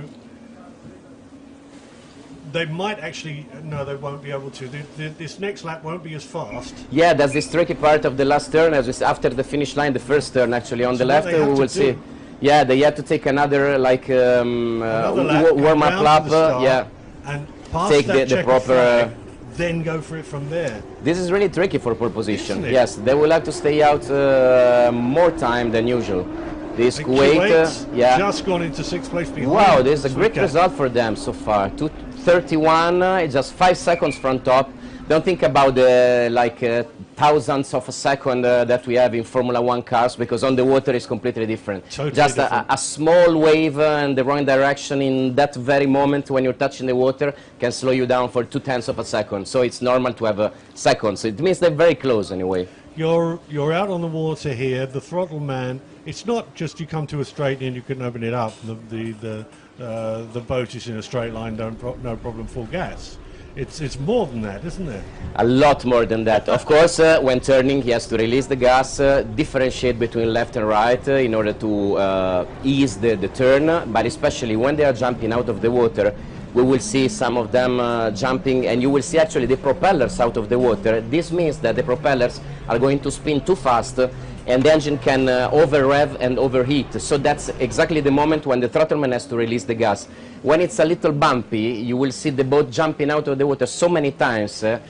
They might actually... No, they won't be able to. This next lap won't be as fast. Yeah, that's this tricky part of the last turn. As we see, after the finish line, the first turn actually on the left, we will see. Yeah, they had to take another like warm-up lap. Yeah, and pass take that the proper. Flag, then go for it from there. This is really tricky for pole position. Yes, they will have to stay out more time than usual. This Kuwait, yeah, just gone into sixth place behind. Wow, this is a great result for them so far. 2:31, it's just 5 seconds from top. Don't think about the thousandths of a second that we have in Formula One cars, because on the water is completely different. Totally just different. A small wave in the wrong direction in that very moment when you're touching the water can slow you down for 0.2 of a second. So it's normal to have seconds. It means they're very close anyway. You're out on the water here. The throttle man. It's not just you come to a straight and you can open it up. The boat is in a straight line. No problem. Full gas. It's more than that, isn't it? A lot more than that. Of course, when turning, he has to release the gas, differentiate between left and right in order to ease the turn. But especially when they are jumping out of the water, we will see some of them jumping, and you will see actually the propellers out of the water. This means that the propellers are going to spin too fast, and the engine can over-rev and overheat. So that's exactly the moment when the throttleman has to release the gas. When it's a little bumpy, you will see the boat jumping out of the water so many times, and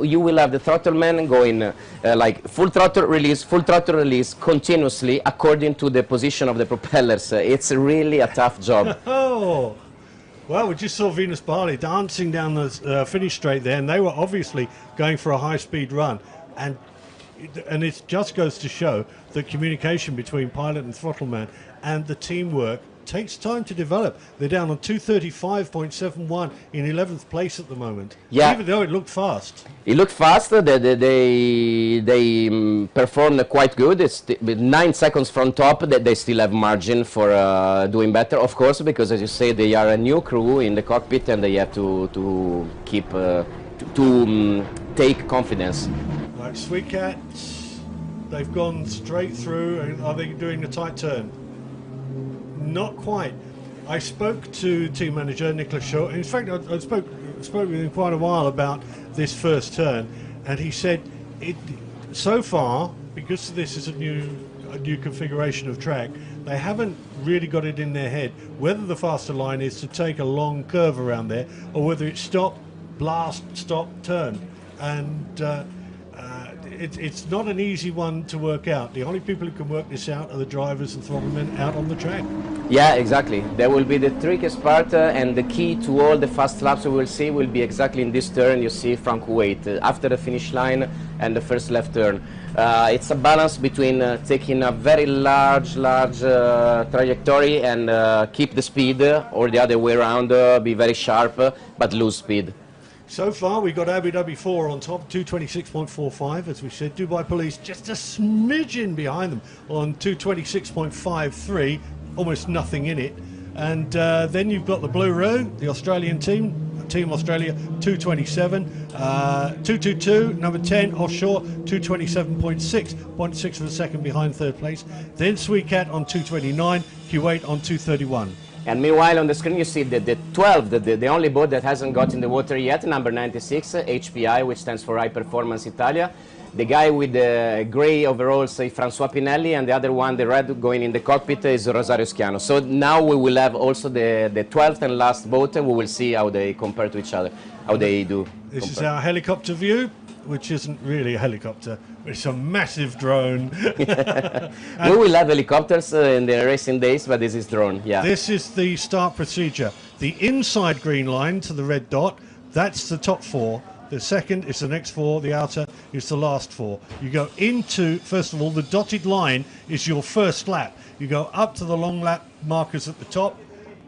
you will have the throttleman going like full throttle release continuously according to the position of the propellers. It's really a tough job. Oh, well, we just saw Venus Barley dancing down the finish straight there, and they were obviously going for a high-speed run. And it just goes to show that communication between pilot and throttleman and the teamwork takes time to develop. They're down on 235.71 in 11th place at the moment. Yeah. Even though it looked fast. It looked fast. They performed quite good. It's with 9 seconds from top. They still have margin for doing better, of course, because as you say, they are a new crew in the cockpit and they have to keep take confidence. Like Sweet Cat, they've gone straight through. Are they doing a tight turn? Not quite. I spoke to team manager Nicholas Shaw. In fact, I spoke with him quite a while about this first turn, and he said so far, because this is a new configuration of track, they haven't really got it in their head whether the faster line is to take a long curve around there or whether it's stop, blast, stop, turn. And it's not an easy one to work out. The only people who can work this out are the drivers and throttlemen out on the track. Yeah, exactly. That will be the trickiest part, and the key to all the fast laps we will see will be exactly in this turn you see from Kuwait, after the finish line and the first left turn. It's a balance between taking a very large trajectory and keep the speed, or the other way around, be very sharp but lose speed. So far, we've got Abu Dhabi 4 on top, 226.45, as we said. Dubai Police just a smidgen behind them on 226.53, almost nothing in it. And then you've got the Blue Row, the Australian team, Team Australia, 227, 222, number 10 offshore, 227.6, 0.6 of a second behind third place. Then Sweet Cat on 229, Kuwait on 231. And meanwhile, on the screen, you see the 12, the only boat that hasn't got in the water yet, number 96, HPI, which stands for High Performance Italia. The guy with the gray overalls is François Pinelli, and the other one, the red, going in the cockpit is Rosario Schiano. So now we will have also the 12th and last boat, and we will see how they compare to each other, how they do. This is our helicopter view, which isn't really a helicopter. It's a massive drone. We will have helicopters in the racing days, but this is drone, yeah. This is the start procedure. The inside green line to the red dot, that's the top four. The second is the next four, the outer is the last four. You go into, first of all, the dotted line is your first lap. You go up to the long lap markers at the top,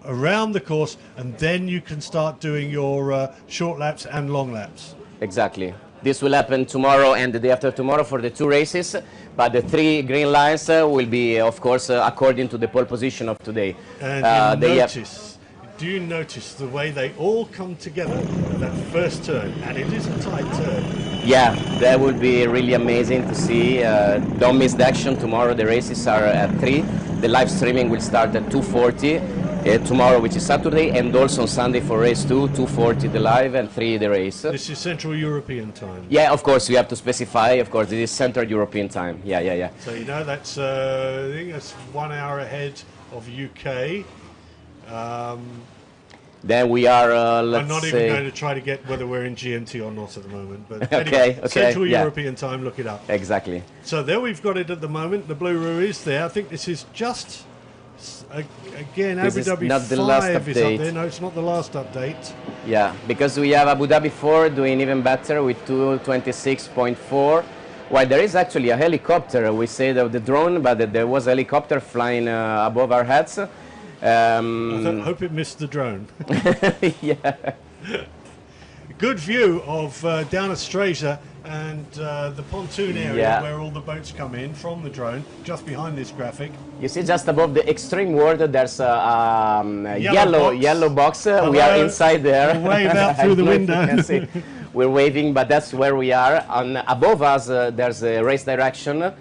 around the course, and then you can start doing your short laps and long laps. Exactly. This will happen tomorrow and the day after tomorrow for the two races, but the three green lines will be, of course, according to the pole position of today. And do you notice the way they all come together at that first turn? And it is a tight turn. Yeah, that would be really amazing to see. Don't miss the action. Tomorrow the races are at 3. The live streaming will start at 2:40 tomorrow, which is Saturday, and also on Sunday for race 2, 2:40 the live and 3 the race. This is Central European time. Yeah, of course, you have to specify. Of course, this is Central European time. Yeah. So you know that's I think that's 1 hour ahead of UK. Then we are, I'm not even going to try to get whether we're in GMT or not at the moment. But okay, Central yeah. European time, look it up. Exactly. So there we've got it at the moment. The Blue Roo is there. I think this is just, again, This Abu is Dhabi not the last 5 is update. up there. No, it's not the last update. Yeah, because we have Abu Dhabi 4 doing even better with 226.4. While there is actually a helicopter, we say of the drone, but there was a helicopter flying above our heads. I hope it missed the drone. Yeah. Good view of down at Stresa and the pontoon area where all the boats come in from the drone, just behind this graphic. You see just above the extreme water there's a yellow box. We are inside there. We'll wave out through the window. We're waving, but that's where we are. Above us there's a race direction,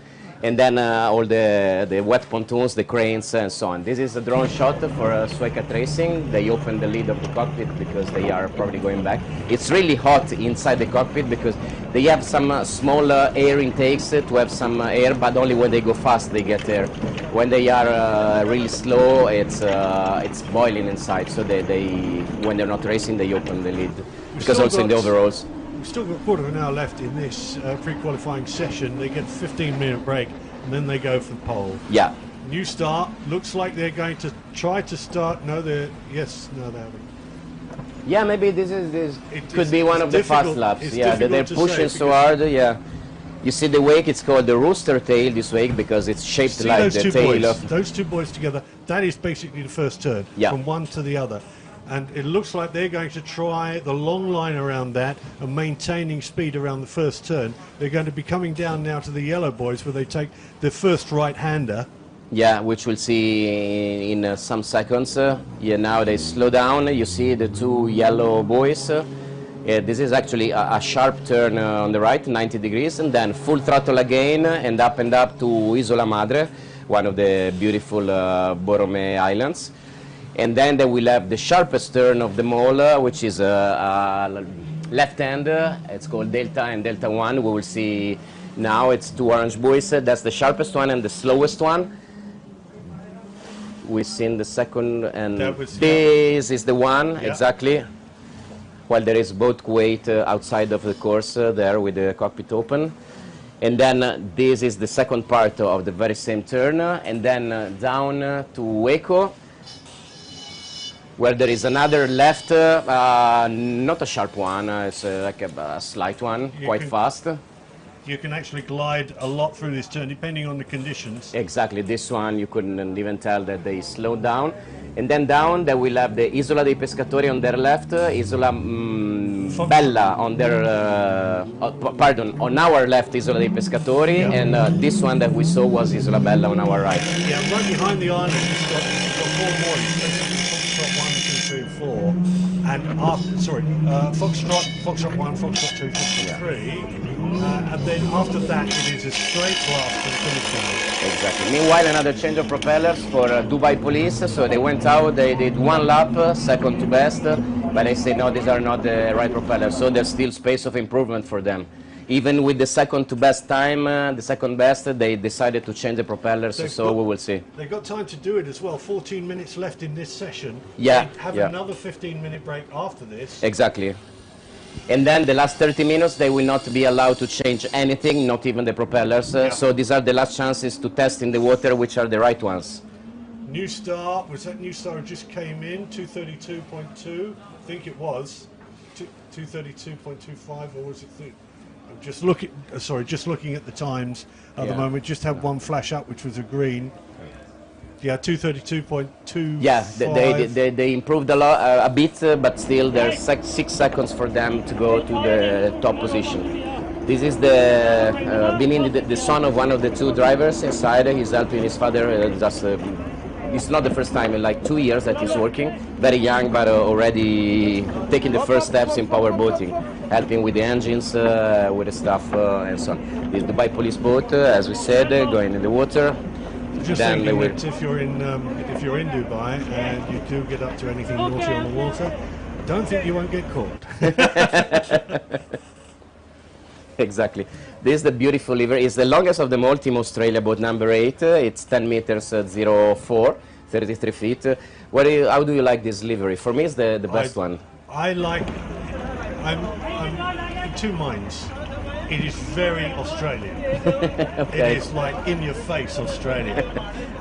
and then all the wet pontoons, the cranes, and so on. This is a drone shot for Sweat Racing. They open the lid of the cockpit because they are probably going back. It's really hot inside the cockpit because they have some small air intakes to have some air, but only when they go fast they get air. When they are really slow, it's boiling inside. So when they're not racing, they open the lid. Because also in the overalls. We've still got a quarter of an hour left in this pre-qualifying session. They get a 15-minute break, and then they go for the pole. Yeah. New start. Looks like they're going to try to start. No, they haven't. Yeah, maybe this could be one of the fast laps. Yeah, they're pushing so hard. Yeah. You see the wake, it's called the rooster tail, this wake, because it's shaped like the tail of... Those two boys together, that is basically the first turn, from one to the other. And it looks like they're going to try the long line around that and maintaining speed around the first turn. They're going to be coming down now to the yellow boys where they take the first right-hander. Yeah, which we'll see in some seconds. Yeah, now they slow down. You see the two yellow boys. This is actually a sharp turn on the right, 90 degrees, and then full throttle again and up to Isola Madre, one of the beautiful Borromeo Islands. And then they will have the sharpest turn of them all, which is left hand. It's called Delta and Delta 1. We will see now. It's two orange buoys. That's the sharpest one and the slowest one. We've seen the second, and this is the one, exactly. While there is boat Kuwait outside of the course there with the cockpit open. And then this is the second part of the very same turn. And then down to Waco, where there is another left, not a sharp one, it's like a slight one, quite fast. You can actually glide a lot through this turn, depending on the conditions. Exactly, this one you couldn't even tell that they slowed down. And then down, they will have the Isola dei Pescatori on their left, Isola Bella on their, on our left, Isola dei Pescatori, and this one that we saw was Isola Bella on our right. Yeah, right behind the island, you've got four more. and after, sorry, Foxtrot 1, Foxtrot 2, Foxtrot 3, and then after that it is a straight blast to the finish line. Exactly. Meanwhile, another change of propellers for Dubai Police. So they went out, they did one lap, second to best, but they say no, these are not the right propellers. So there's still space of improvement for them. Even with the second to best time, the second best, they decided to change the propellers, so we will see. They've got time to do it as well. 14 minutes left in this session. Yeah. They have another 15-minute break after this. Exactly. And then the last 30 minutes, they will not be allowed to change anything, not even the propellers. So these are the last chances to test in the water which are the right ones. New Star, was that New Star just came in? 232.2, I think it was. 232.25, or was it? I'm just looking. Sorry, just looking at the times at the moment. Just had one flash up, which was a green. Yeah, 232.2. Yeah, they improved a lot, a bit, but still there's 6 seconds for them to go to the top position. This is the Benin, the son of one of the 2 drivers inside. He's helping his father. It's not the first time in like 2 years that he's working. Very young, but already taking the first steps in power boating, helping with the engines, with the stuff, and so on. This Dubai police boat, as we said, going in the water. Just thinking that if you're in Dubai and you do get up to anything naughty on the water, don't think you won't get caught. Exactly. This is the beautiful livery. It's the longest of them all, Team Australia boat number 8. It's 10 meters 04, 33 feet. How do you like this livery? For me, it's the best one. I'm in 2 minds. It is very Australian. Okay. It is like in your face Australian.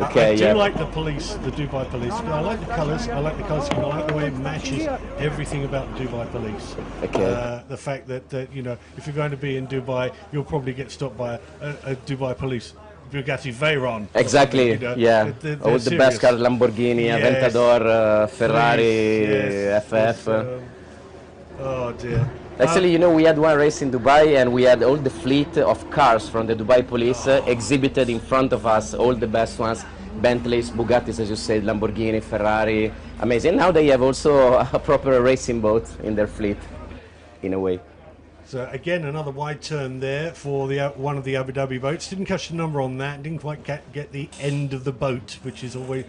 Okay, I do like the police, the Dubai police. I like the colours. I like the colours. I like the way it matches everything about the Dubai police. Okay. The fact that you know, if you're going to be in Dubai, you'll probably get stopped by a Dubai police Bugatti Veyron. Exactly. You know, yeah. All the best cars: Lamborghini, Yes. Aventador, Ferrari, Yes. FF. Oh dear. Actually, you know, we had one race in Dubai and we had all the fleet of cars from the Dubai police exhibited in front of us, all the best ones, Bentleys, Bugattis, as you said, Lamborghini, Ferrari, amazing. Now they have also a proper racing boat in their fleet, in a way. So again, another wide turn there for one of the Abu Dhabi boats. Didn't catch the number on that. Didn't quite get the end of the boat, which is always.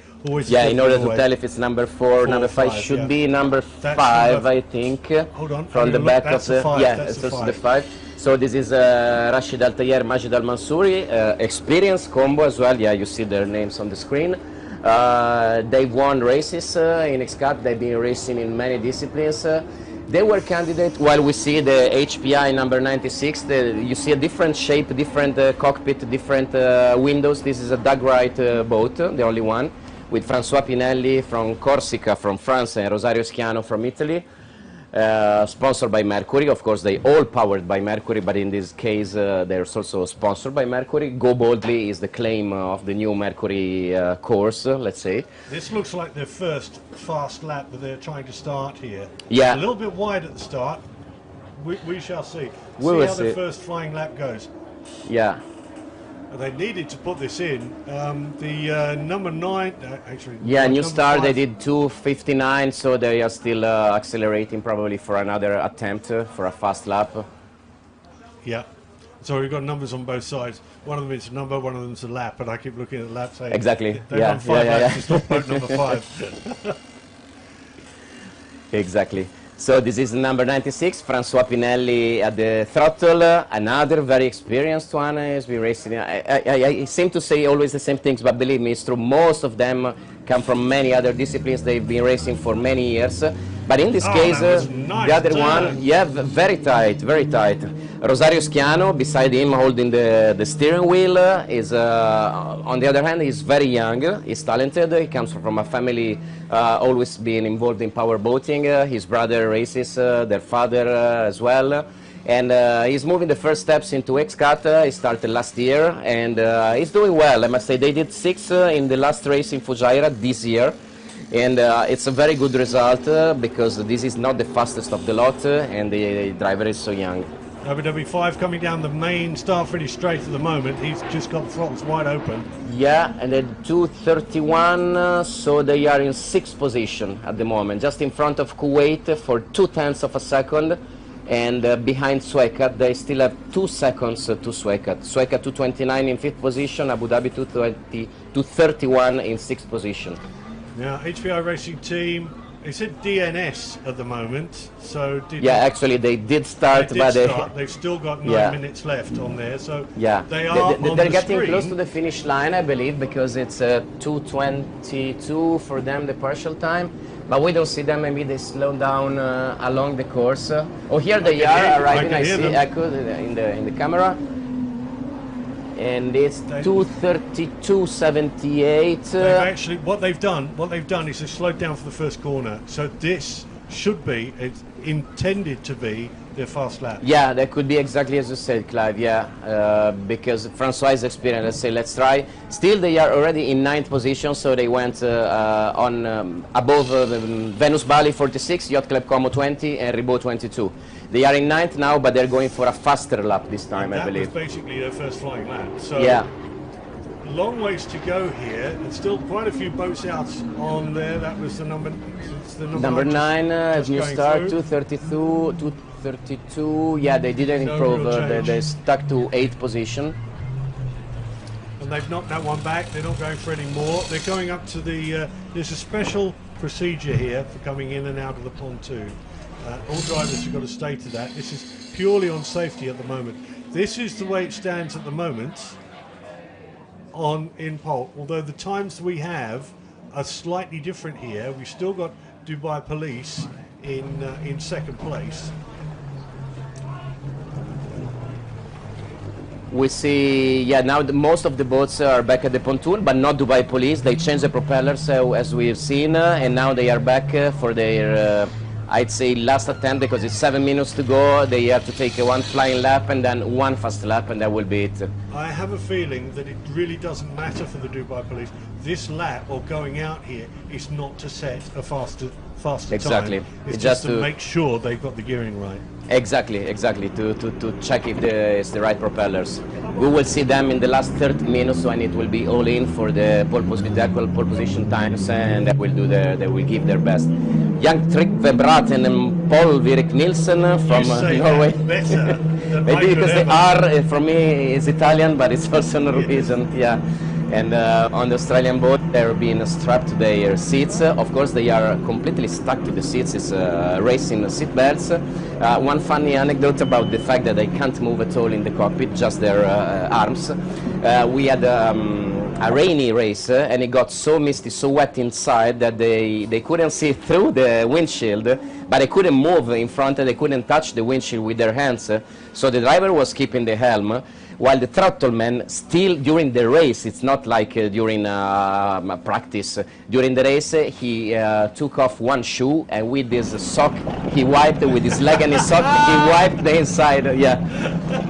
Yeah, in order to tell if it's number 4, number 5 should be number 5, I think. Hold on. From the back of the 5. yeah, That's it's also the 5. So this is Rashid Al Tayer, Majid Al Mansouri, experienced combo as well. Yeah, you see their names on the screen. They've won races in X-Cup. They've been racing in many disciplines. They were candidates. While we see the HPI number 96, you see a different shape, different cockpit, different windows. This is a Dug-Right boat, the only one, with François Pinelli from Corsica, from France, and Rosario Schiano from Italy. Sponsored by Mercury. Of course, they all powered by Mercury, but in this case, they're also sponsored by Mercury. Go Boldly is the claim of the new Mercury course, let's say. This looks like their first fast lap that they're trying to start here. Yeah. A little bit wide at the start. We shall see. We will how see. the first flying lap goes. Yeah. They needed to put this in. The number 9, actually. Yeah, New Star, 5. they did 2:59, so they are still accelerating probably for another attempt for a fast lap. Yeah. So we've got numbers on both sides. One of them is a number, one of them is a lap, and I keep looking at the lap saying... Exactly. They've Yeah, done 5 yeah, laps yeah. to stop boat number 5. Exactly. So this is number 96, François Pinelli at the throttle. Another very experienced one has been racing. I seem to say always the same things, but believe me, it's true. Most of them come from many other disciplines. They've been racing for many years. But in this case, nice the other turn. one, yeah, very tight, very tight. Rosario Schiano, beside him, holding the steering wheel, is on the other hand, he's very young. He's talented. He comes from a family always being involved in power boating. His brother races, their father as well. And he's moving the first steps into X-Cut. He started last year, and he's doing well. I must say, they did 6th in the last race in Fujairah this year. And it's a very good result because this is not the fastest of the lot, and the driver is so young. WW5 coming down the main start-finish straight at the moment. He's just got throttles wide open. Yeah, and then 2:31, so they are in 6th position at the moment, just in front of Kuwait for 0.2 of a second, and behind Sueca, they still have 2 seconds to Sueca. Sueca 2:29 in 5th position, Abu Dhabi 2:31 in 6th position. Now, HPI Racing Team, they said DNS at the moment, so yeah, actually they did start, they've still got 9 minutes left on there, so yeah, they are they're getting close to the finish line, I believe, because it's 2:22 for them, the partial time. But we don't see them. Maybe they slow down along the course. Oh, here they are arriving. I see Echo in the camera. And it's 2:32.78. Actually, what they've done is they've slowed down for the first corner. So this should be, it's intended to be their fast lap. Yeah, that could be exactly as you said, Clive. Yeah, because Francois is experienced. Let's say, let's try. Still, they are already in 9th position, so they went on above Venus Bali 46, Yacht Club Como 20, and Ribot 22. They are in 9th now, but they're going for a faster lap this time, I believe. That was basically their first flying lap. So yeah. Long ways to go here, and still quite a few boats out on there. That was the number 9, new start, 2:32, 2:32. Yeah, they didn't improve. They stuck to 8th position. And they've knocked that one back. They're not going for any more. They're going up to the. There's a special procedure here for coming in and out of the pontoon. All drivers have got to stay to that. This is purely on safety at the moment. This is the way it stands at the moment in pole. Although the times we have are slightly different here. We've still got Dubai Police in second place. We see, yeah, now most of the boats are back at the pontoon, but not Dubai Police. They changed the propellers, as we have seen, and now they are back for their, I'd say, last attempt, because it's 7 minutes to go. They have to take one flying lap and then one fast lap, and that will be it. I have a feeling that it really doesn't matter for the Dubai Police. This lap, or going out here, is not to set a faster exactly. time. It's just to make sure they've got the gearing right. Exactly, to check if it's the right propellers. We will see them in the last 30 minutes when it will be all in for the pole position times, and they will give their best. Jan Trygve Braten and Paul Virik Nielsen from Norway. Maybe because the R for me is Italian, but it's also Norwegian. Yeah. And on the Australian boat, they're being strapped to their seats. Of course, they are completely stuck to the seats. It's racing seat belts. One funny anecdote about the fact that they can't move at all in the cockpit, just their arms. We had a rainy race, and it got so misty, so wet inside that they couldn't see through the windshield, but they couldn't move in front, and they couldn't touch the windshield with their hands. So the driver was keeping the helm, while the throttle man still during the race, it's not like during practice, during the race he took off one shoe, and with his sock he wiped, with his leg and his sock he wiped the inside. Yeah,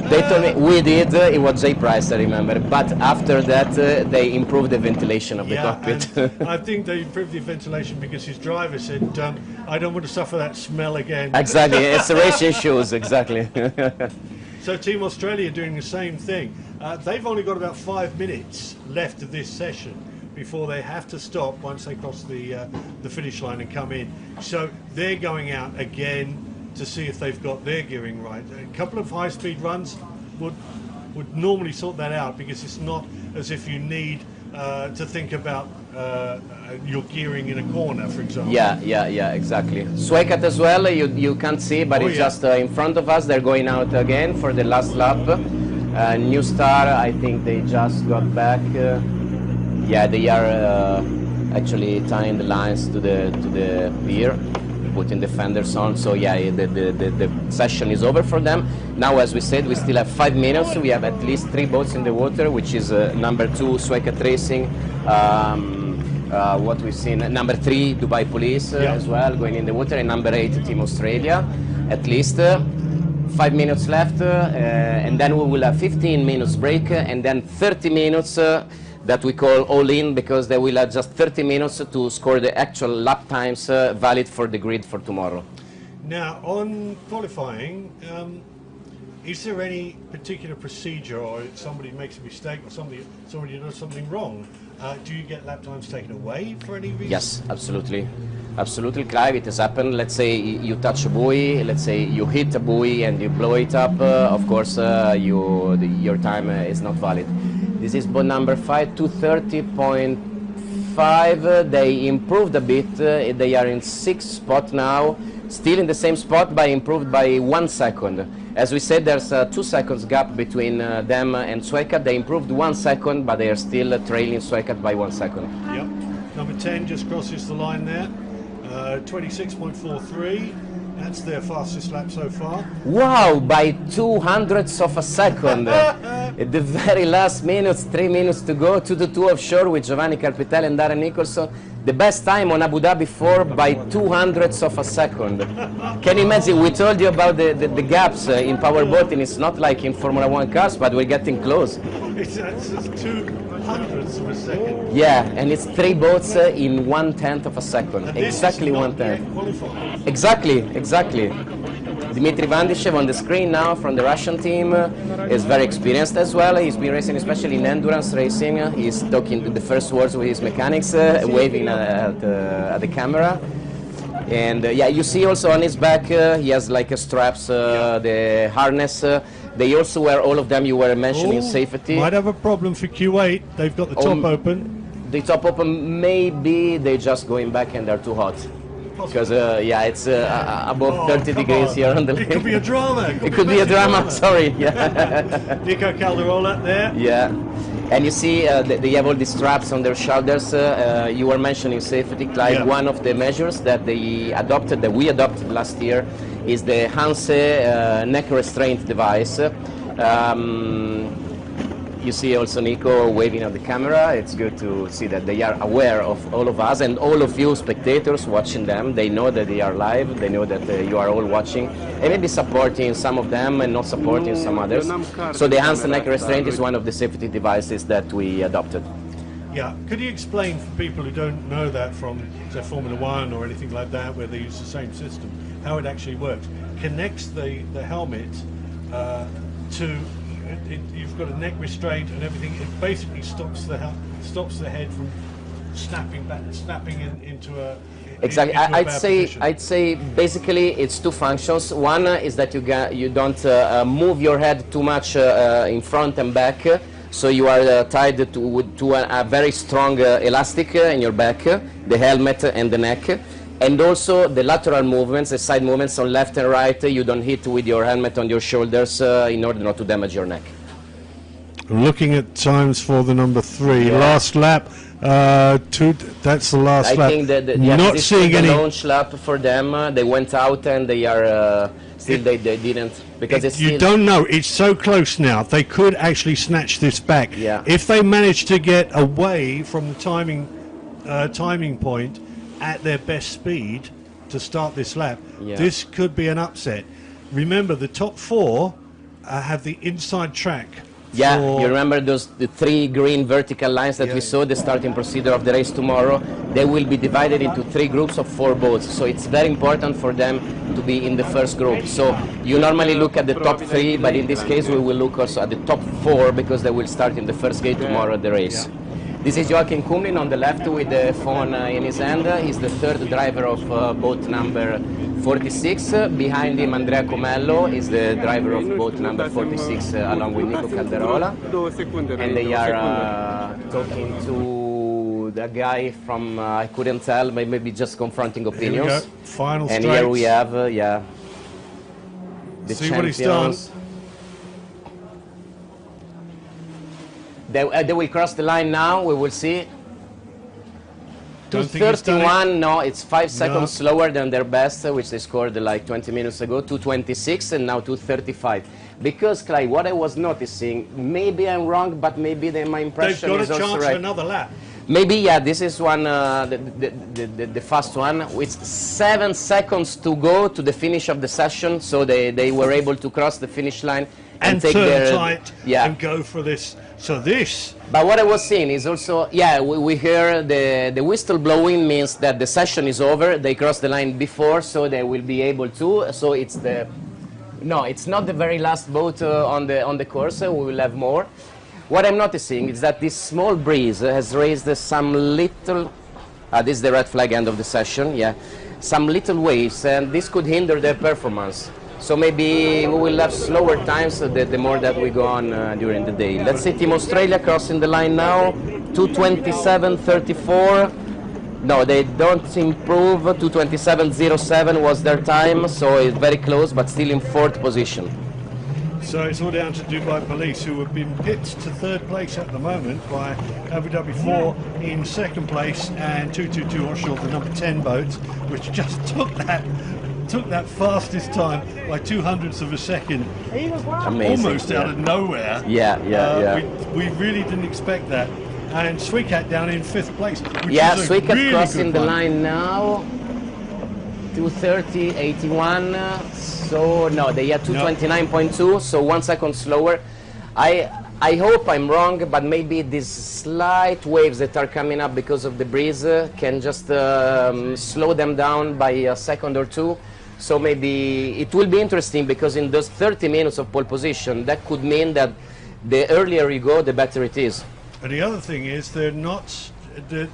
they told me we did, it was Jay Price, I remember, but after that they improved the ventilation of the cockpit. I think they improved the ventilation because his driver said, I don't want to suffer that smell again. Exactly, it's racing shoes, exactly. So Team Australia are doing the same thing. They've only got about 5 minutes left of this session before they have to stop once they cross the finish line and come in. So they're going out again to see if they've got their gearing right. A couple of high-speed runs would normally sort that out, because it's not as if you need to think about your gearing in a corner, for example. Yeah, exactly. Swecat as well, you can't see, but it's just in front of us. They're going out again for the last lap. New Star, I think they just got back. Yeah, they are actually tying the lines to the pier, putting the fenders on. So yeah, the session is over for them. Now, as we said, we still have 5 minutes. We have at least 3 boats in the water, which is number 2 Swecat Racing. What we've seen, number 3 Dubai Police as well going in the water, and number 8 Team Australia. At least 5 minutes left, and then we will have 15 minutes break, and then 30 minutes that we call all in, because they will have just 30 minutes to score the actual lap times valid for the grid for tomorrow. Now, on qualifying, Is there any particular procedure, or if somebody makes a mistake, or somebody does something wrong, do you get lap times taken away for any reason? Yes, absolutely. Absolutely, Clive, it has happened. Let's say you touch a buoy, let's say you hit a buoy and you blow it up, of course your time is not valid. This is boat number 5, 230.5. They improved a bit, they are in 6th spot now, still in the same spot, but improved by 1 second. As we said, there's a 2 seconds gap between them and Sueca. They improved 1 second, but they are still trailing Sueca by 1 second. Yep. Number 10 just crosses the line there. 26.43. That's their fastest lap so far. Wow, by 200ths of a second. At the very last minutes, 3 minutes to go, 2-2 offshore with Giovanni Carpitelli and Darren Nicholson. The best time on Abu Dhabi 4 by 200ths of a second. Can you imagine? We told you about the gaps in Powerboat, and it's not like in Formula 1 cars, but we're getting close. It's 200ths of a second. Yeah, and it's 3 boats in 1/10 of a second. And exactly this is not 1/10. yet qualified. Exactly. Dmitry Vandyshev on the screen now from the Russian team is very experienced as well. He's been racing especially in endurance racing. He's talking the first words with his mechanics, waving at the camera. And yeah, you see also on his back he has like a straps, the harness. They also wear, all of them you were mentioning, safety. Might have a problem for Q8. They've got the top open. The top open, maybe they're just going back and they're too hot. Because yeah, it's above 30 degrees on. here on the lake. It could be a drama. It could be a drama, sorry. Yeah. Nico Calderola there. Yeah. And you see they have all these straps on their shoulders. You were mentioning safety, Clive. Yeah. One of the measures that we adopted last year, is the Hanse neck restraint device. You see also Nico waving at the camera. It's good to see that they are aware of all of us, and all of you spectators watching them. They know that they are live. They know that you are all watching, and maybe supporting some of them and not supporting some others. So the Hanse neck restraint is one of the safety devices that we adopted. Yeah, could you explain for people who don't know that from, say, Formula 1 or anything like that, where they use the same system, how it actually works? Connects the helmet to, you've got a neck restraint and everything. It basically stops the head from snapping into a Exactly. into a bad position. I'd say basically it's 2 functions. One is that you don't move your head too much in front and back. So you are tied to a very strong elastic in your back, the helmet and the neck. And also the lateral movements, the side movements on left and right, you don't hit with your helmet on your shoulders in order not to damage your neck. Looking at times for the number 3, last lap, that's the last lap. I think that not this seeing is any the launch lap for them. They went out and they are still they didn't, because it's you don't know. It's so close now. They could actually snatch this back. Yeah. If they manage to get away from the timing point at their best speed to start this lap, this could be an upset. Remember, the top 4 have the inside track. Yeah, you remember the 3 green vertical lines that we saw, the starting procedure of the race tomorrow? They will be divided into 3 groups of 4 boats, so it's very important for them to be in the first group. So you normally look at the top 3, but in this case we will look also at the top 4, because they will start in the first gate tomorrow at the race. This is Joachim Kumlin on the left with the phone in his hand. He's the 3rd driver of boat number 46. Behind him, Andrea Comello is the driver of boat number 46 along with Nico Calderola. And they are talking to the guy from, I couldn't tell, maybe just confronting opinions. Final and straights. here we have, the See champions. what he's done. They will cross the line now, we will see. Don't think he's done it. 2:31, no, it's 5 seconds slower than their best, which they scored like 20 minutes ago, 2:26, and now 2:35. Because, Clive, what I was noticing, maybe I'm wrong, but maybe my impression They've got is a also chance right. for another lap. Maybe, yeah, this is one, the fast one, with 7 seconds to go to the finish of the session, so they were able to cross the finish line And take turn their, tight and go for this. So this... But what I was saying is also, yeah, we hear the whistle blowing means that the session is over. They crossed the line before, so they will be able to. So it's the No, it's not the very last boat on the course. We will have more. What I'm noticing is that this small breeze has raised some little. This is the red flag end of the session. Yeah, some little waves, and this could hinder their performance. So maybe we will have slower times the more that we go on during the day. Let's see Team Australia crossing the line now. 2:27.34. No, they don't improve. 2:27.07 was their time, so it's very close, but still in fourth position. So it's all down to Dubai Police, who have been pipped to third place at the moment by Abu Dhabi 4 in second place, and 222 Offshore, the number 10 boat, which just took that fastest time by 200ths of a second. Amazing, almost out of nowhere. Yeah. We really didn't expect that. And Sweecat down in fifth place. Which Yeah, is a Sweecat really crossing good the one. line now. 2:30.81. So no, they had 2:29.2. So 1 second slower. I hope I'm wrong, but maybe these slight waves that are coming up because of the breeze can just slow them down by a second or two. So maybe it will be interesting, because in those 30 minutes of pole position, that could mean that the earlier you go, the better it is. And the other thing is, they're not, the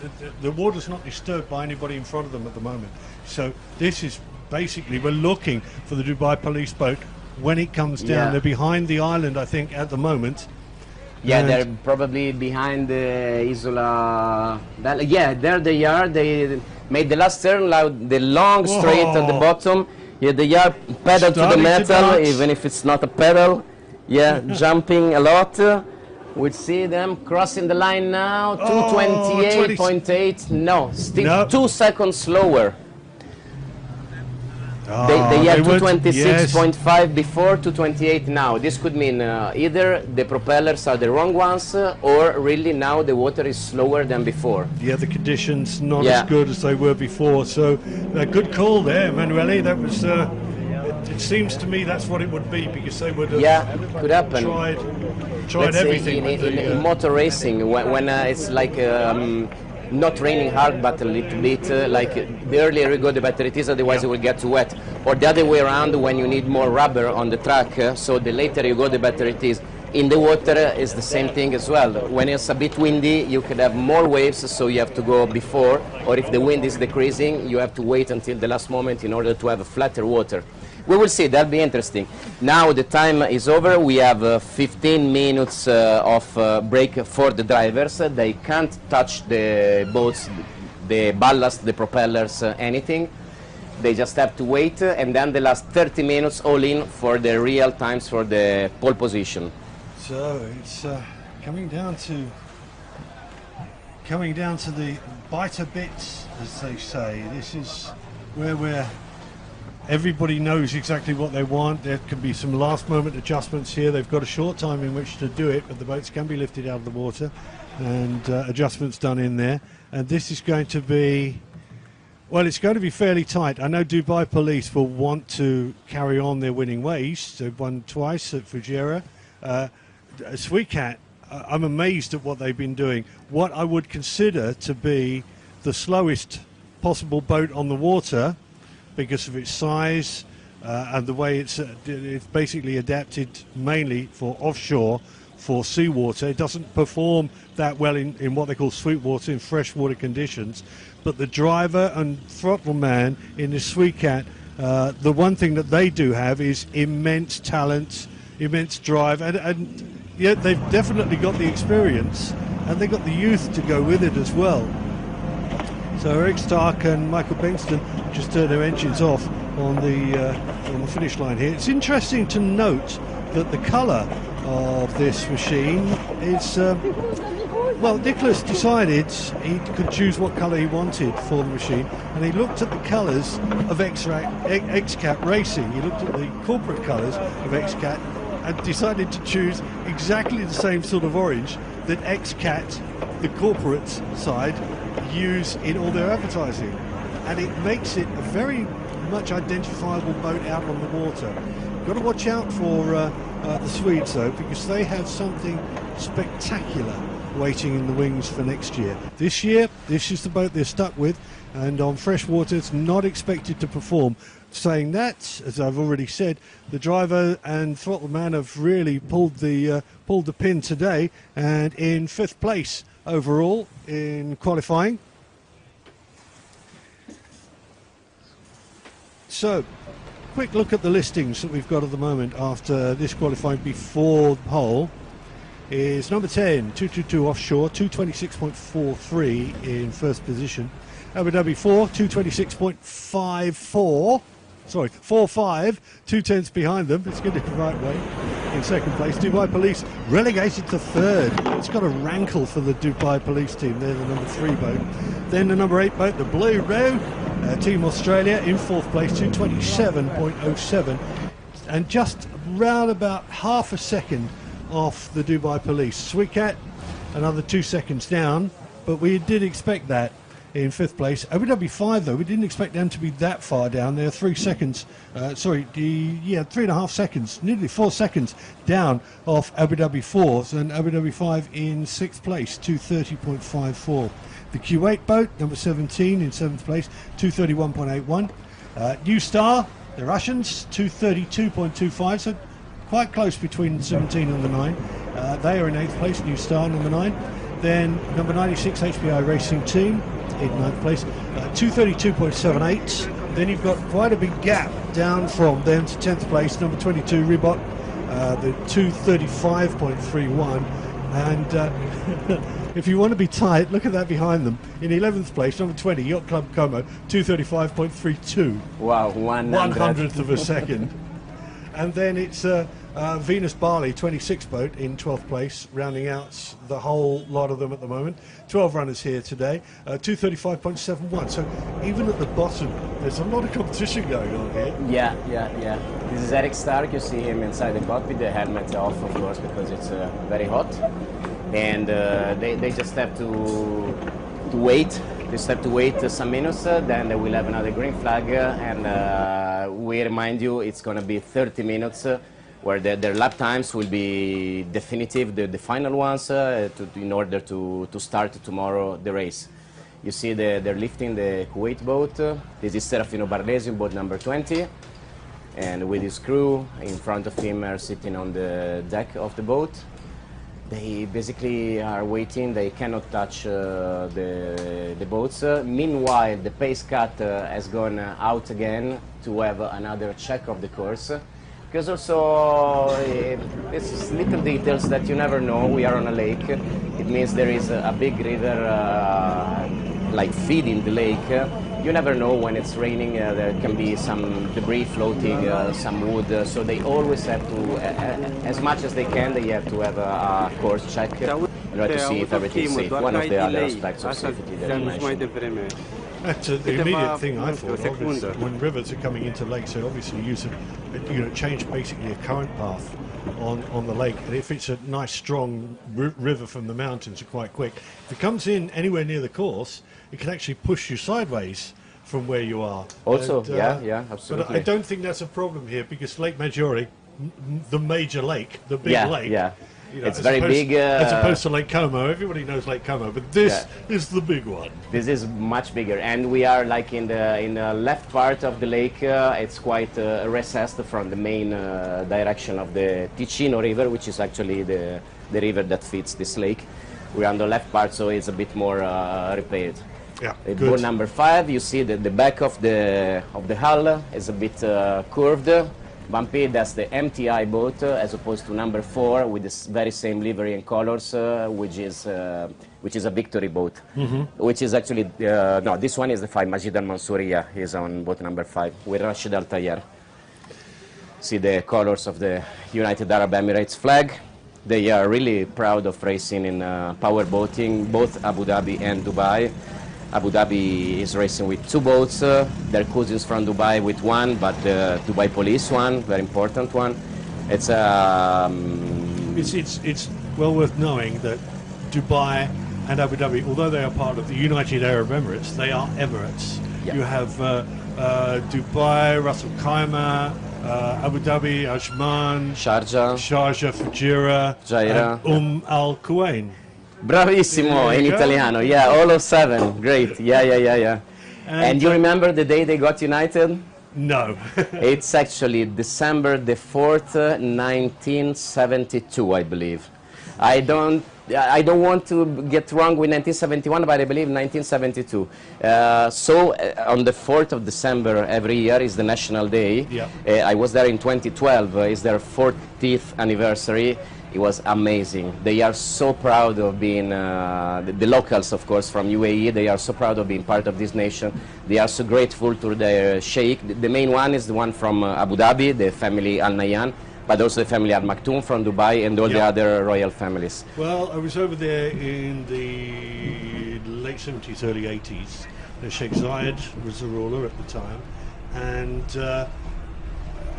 water's not disturbed by anybody in front of them at the moment. So this is basically, we're looking for the Dubai Police boat when it comes down. Yeah. They're behind the island, I think, at the moment. Yeah, And- they're probably behind the Isola. Yeah, there they are. They made the last turn, the long straight at the Whoa. bottom. Yeah, they are pedal to the Starting to metal, dance. even if it's not a pedal. Yeah, jumping a lot. We see them crossing the line now. 2:28.8. No, still No. 2 seconds slower. Ah, They had would- 2:26.5 before, 2:28 now. This could mean either the propellers are the wrong ones, or really now the water is slower than before. Yeah, the conditions not Yeah. as good as they were before. So a good call there, Emanuele. That was. It seems to me that's what it would be, because they would have Yeah, could happen. tried Let's say everything. with in motor racing, when it's like not raining hard, but a little bit, like the earlier you go, the better it is, otherwise it will get too wet. Or the other way around, when you need more rubber on the track, so the later you go, the better it is. In the water is the same thing as well. When it's a bit windy, you could have more waves, so you have to go before, or if the wind is decreasing, you have to wait until the last moment in order to have a flatter water. We will see, that'll be interesting. Now the time is over. We have 15 minutes of break for the drivers. They can't touch the boats, the ballast, the propellers, anything. They just have to wait, and then the last 30 minutes all in for the real times for the pole position. So it's coming down to the biter bits, as they say. This is where everybody knows exactly what they want. There can be some last moment adjustments here. They've got a short time in which to do it, but the boats can be lifted out of the water and adjustments done in there. And this is going to be, well, it's going to be fairly tight. I know Dubai Police will want to carry on their winning ways. They've won twice at Fujairah. Sweecat, I'm amazed at what they've been doing. What I would consider to be the slowest possible boat on the water, because of its size and the way it's basically adapted mainly for offshore, for seawater. It doesn't perform that well in what they call sweetwater, in freshwater conditions. But the driver and throttle man in the Sweecat, the one thing that they do have is immense talent, immense drive, and yeah, they've definitely got the experience, and they've got the youth to go with it as well. So Eric Stark and Michael Bengston just turned their engines off on the finish line here. It's interesting to note that the colour of this machine is, well, Nicholas decided he could choose what colour he wanted for the machine, and he looked at the colours of XCAT Racing. He looked at the corporate colours of XCAT and decided to choose exactly the same sort of orange that XCAT, the corporate side, use in all their advertising, and it makes it a very much identifiable boat out on the water. Got to watch out for the Swedes though, because they have something spectacular waiting in the wings for next year. This year, this is the boat they're stuck with, and on fresh water it's not expected to perform. Saying that, as I've already said, the driver and throttle man have really pulled the pin today, and in 5th place overall in qualifying. So, quick look at the listings that we've got at the moment after this qualifying before the pole. Is number 10, 222 offshore, 226.43 in first position. Abu Dhabi 4, 226.54. Sorry, 4-5, 2 tenths behind them. Let's get it the right way. In second place, Dubai Police relegated to third. It's got a rankle for the Dubai Police team. They're the number 3 boat. Then the number 8 boat, the Blue Row, Team Australia in 4th place, 227.07. And just round about half a second off the Dubai Police. Sweetcat, another 2 seconds down, but we did expect that. In 5th place, Abu Dhabi 5 though, we didn't expect them to be that far down. They're 3 seconds, 3.5 seconds, nearly 4 seconds down off Abu Dhabi 4, and Abu Dhabi 5 in 6th place, 230.54. The Kuwait boat, number 17 in 7th place, 231.81. New Star, the Russians, 232.25, so quite close between 17 and the 9. They are in 8th place, New Star, number 9. Then number 96 HBI Racing Team in 9th place, 232.78. Then you've got quite a big gap down from them to 10th place, number 22 Reebok, the 235.31. And if you want to be tight, look at that behind them. In 11th place, number 20 Yacht Club Como, 235.32. Wow, 100th of a second. And then it's Venus Bali, 26 boat in 12th place, rounding out the whole lot of them at the moment. 12 runners here today, 235.71. So even at the bottom, there's a lot of competition going on here. Yeah. This is Eric Stark. You see him inside the cockpit, the helmet off, of course, because it's very hot. And they just have to wait. They just have to wait some minutes, then they will have another green flag, and we remind you it's going to be 30 minutes where their lap times will be definitive, the final ones, in order to start tomorrow the race. You see they're lifting the Kuwait boat. This is Serafino Barlesi, boat number 20, and with his crew in front of him are sitting on the deck of the boat. They basically are waiting. They cannot touch the boats. Meanwhile, the pace cut has gone out again to have another check of the course. Because also, it's little details that you never know. We are on a lake. It means there is a big river like feeding the lake. You never know when it's raining. There can be some debris floating, some wood. So they always have to, as much as they can, they have to have a course check in order to see if everything is safe. One of the other aspects of safety that you mentioned. That's the immediate thing I thought of is when rivers are coming into lakes, they obviously change basically a current path on the lake. And if it's a nice strong river from the mountains, are quite quick. If it comes in anywhere near the course, it can actually push you sideways from where you are. Also, and, yeah, absolutely. But I don't think that's a problem here because Lake Maggiore, the major lake, the big lake. Yeah. It's very big. As opposed to Lake Como. Everybody knows Lake Como, but this is the big one. This is much bigger, and we are like in the left part of the lake. It's quite recessed from the main direction of the Ticino River, which is actually the river that feeds this lake. We're on the left part, so it's a bit more repaired. Yeah, boat number 5, you see that the back of the hull is a bit curved. Bumpy, that's the MTI boat, as opposed to number 4 with this very same livery and colors, which is a victory boat. Which is actually, no, this one is the 5, Majid Al-Mansouria is on boat number 5 with Rashid Al-Tayyar. See the colors of the United Arab Emirates flag. They are really proud of racing in power boating, both Abu Dhabi and Dubai. Abu Dhabi is racing with 2 boats. Their crews is from Dubai with 1, but the Dubai Police one, very important one. It's well worth knowing that Dubai and Abu Dhabi, although they are part of the United Arab Emirates, they are Emirates. Yeah. You have Dubai, Ras Al Khaimah, Abu Dhabi, Ajman, Sharjah, Fujairah, Jaira, and Al Quwain. Bravissimo, There in you go. italiano. Yeah, all of 7. Great. Yeah. And you remember the day they got united? No. It's actually December the 4th, 1972, I believe. I don't want to get wrong with 1971, but I believe 1972. On the 4th of December every year is the National Day. Yeah. I was there in 2012. It's their 40th anniversary. It was amazing. They are so proud of being, the locals, of course, from UAE, they are so proud of being part of this nation. They are so grateful to their sheikh. The main one is the one from Abu Dhabi, the family Al Nahyan, but also the family Al Maktoum from Dubai and all the other royal families. Well, I was over there in the late 70s, early 80s. Sheikh Zayed was the ruler at the time. And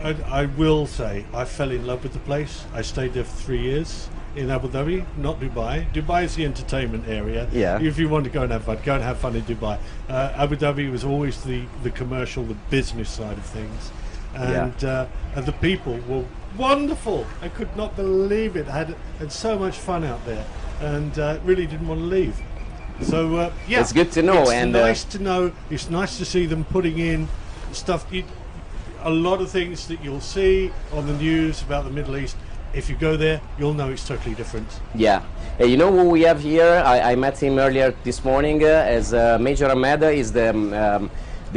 I will say, I fell in love with the place. I stayed there for 3 years in Abu Dhabi, not Dubai. Dubai is the entertainment area. Yeah. If you want to go and have fun in Dubai. Abu Dhabi was always the commercial, the business side of things. And the people were wonderful. I could not believe it. I had so much fun out there, and really didn't want to leave. So yeah, it's good to know. It's and nice to know. It's nice to see them putting in stuff. A lot of things that you'll see on the news about the Middle East. If you go there, you'll know it's totally different. Yeah. You know who we have here? I met him earlier this morning as Major Ahmed is the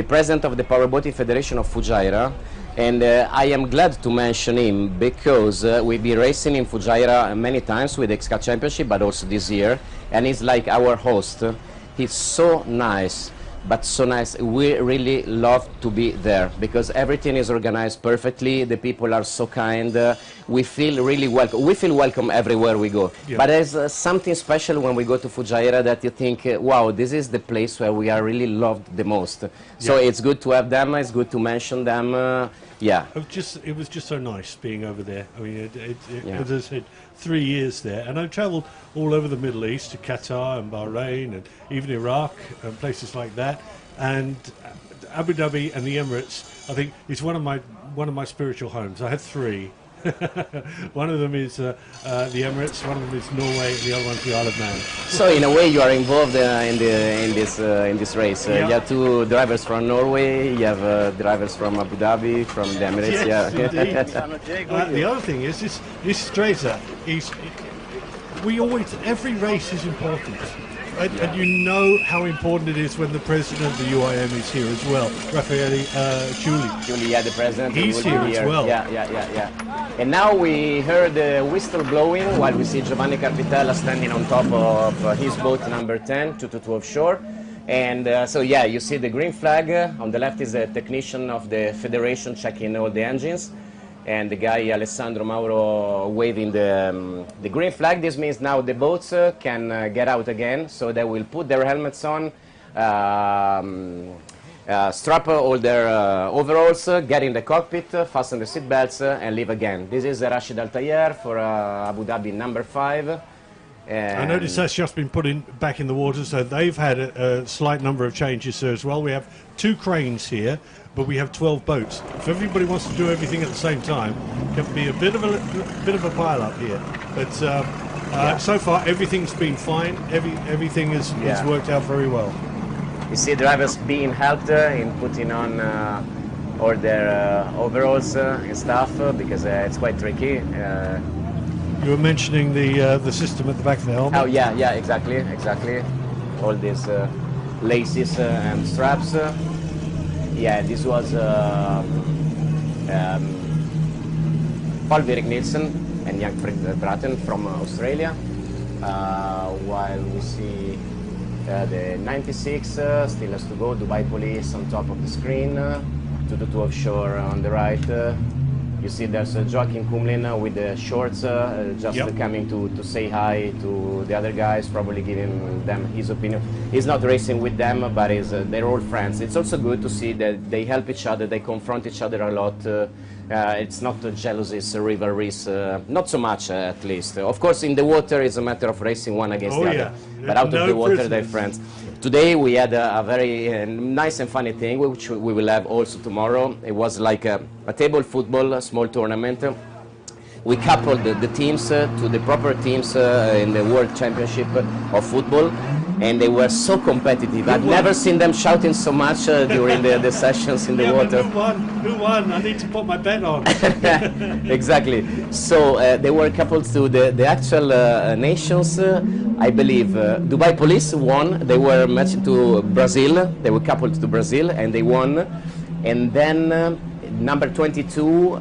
president of the Powerboat Federation of Fujairah. And I am glad to mention him because we've been racing in Fujairah many times with the X-Cup Championship, but also this year. And he's like our host. He's so nice. But so nice. We really love to be there because everything is organized perfectly. The people are so kind. We feel really welcome. We feel welcome everywhere we go. Yeah. But there's something special when we go to Fujairah that you think, wow, this is the place where we are really loved the most. So it's good to have them. It's good to mention them. Yeah. It was just so nice being over there. I mean, as I said, 3 years there, and I've travelled all over the Middle East to Qatar and Bahrain and even Iraq and places like that. And Abu Dhabi and the Emirates, I think, is one of my spiritual homes. I had 3. One of them is the Emirates, one of them is Norway, and the other one's the Isle of Man. So in a way, you are involved in this race. You have 2 drivers from Norway. You have drivers from Abu Dhabi, from the Emirates. Yes, indeed. The other thing is this Stresa. Every race is important. And you know how important it is when the president of the UIM is here as well, Raffaele Giuli. Yeah, the president. He's here as well. Yeah. And now we heard the whistle blowing while we see Giovanni Carpitella standing on top of his boat number 10, 222 offshore. And so yeah, you see the green flag. On the left is a technician of the federation checking all the engines. And the guy Alessandro Mauro waving the green flag. This means now the boats can get out again, so they will put their helmets on, strap all their overalls, get in the cockpit, fasten the seat belts, and leave again. This is Rashid Al Tayer for Abu Dhabi number 5. I noticed that's just been put back in the water, so they've had a slight number of changes there as well. We have 2 cranes here, but we have 12 boats. If everybody wants to do everything at the same time, it can be a bit of a pile up here. But so far, everything's been fine. Everything has worked out very well. You see drivers being helped in putting on all their overalls and stuff because it's quite tricky. You were mentioning the system at the back of the helmet. Oh yeah, exactly. All these laces and straps. Yeah, this was Paul Virik Nielsen and Jan Praten from Australia. While we see the 96 still has to go, Dubai Police on top of the screen, 222 offshore on the right. You see there's Joaquin Kumlin with the shorts, just coming to say hi to the other guys, probably giving them his opinion. He's not racing with them, but they're all friends. It's also good to see that they help each other, they confront each other a lot. It's not jealousies, rivalries, not so much at least. Of course, in the water it's a matter of racing one against the other, but out of the water they're friends. Today we had a very nice and funny thing, which we will have also tomorrow. It was like a table football, a small tournament. we coupled the teams to the proper teams in the World Championship of football, and they were so competitive. I've never seen them shouting so much during the sessions in the water. Who won? Who won? I need to put my bet on. Exactly. So they were coupled to the actual nations. I believe Dubai Police won. They were matched to Brazil. They were coupled to Brazil, and they won. And then number 22,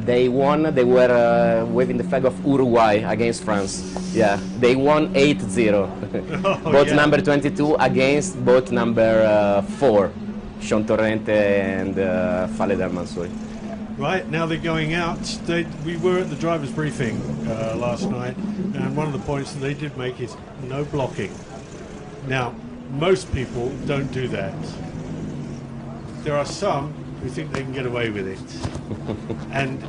they won. They were waving the flag of Uruguay against France. Yeah, they won 8-0. Both number 22 against both number 4, Sean Torrente and Khaled Al Mansouri. Right, now they're going out. We were at the driver's briefing last night, and one of the points that they did make is no blocking. Now, most people don't do that. There are some who think they can get away with it. and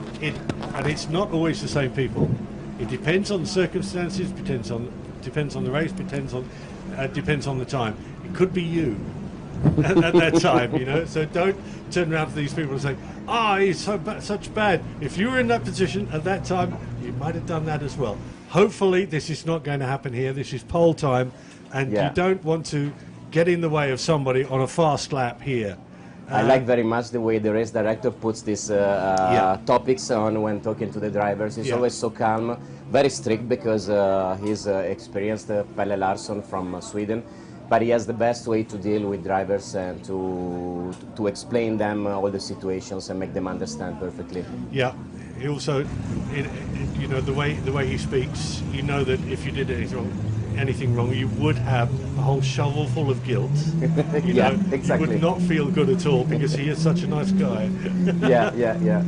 it's not always the same people. It depends on the circumstances, depends on the race, depends on the time. It could be you at that time, you know. So don't turn around to these people and say, he's such bad. If you were in that position at that time, you might have done that as well. Hopefully this is not going to happen here. This is pole time, and you don't want to get in the way of somebody on a fast lap here. I like very much the way the race director puts these topics on when talking to the drivers. He's always so calm, very strict, because he's experienced Pelle Larsson from Sweden. But he has the best way to deal with drivers and to explain them all the situations and make them understand perfectly. Yeah, he also, you know, the way he speaks, you know that if you did anything wrong, you would have a whole shovel full of guilt. You know, exactly. You would not feel good at all because he is such a nice guy. yeah.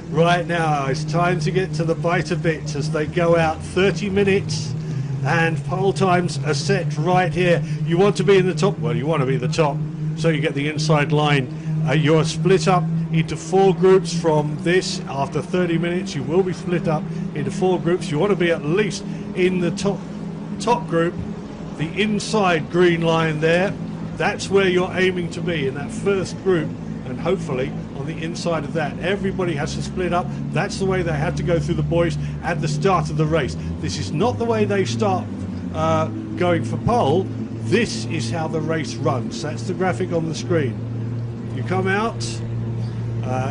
Right now, it's time to get to the bite of bits as they go out. 30 minutes. And pole times are set right here. You want to be in the top. Well, you want to be the top, so you get the inside line. You're split up into 4 groups from this. After 30 minutes, you will be split up into 4 groups. You want to be at least in the top group, the inside green line there. That's where you're aiming to be, in that first group, and hopefully on the inside of that. Everybody has to split up. That's the way they had to go through the boys at the start of the race. This is not the way they start going for pole. This is how the race runs. That's the graphic on the screen. You come out,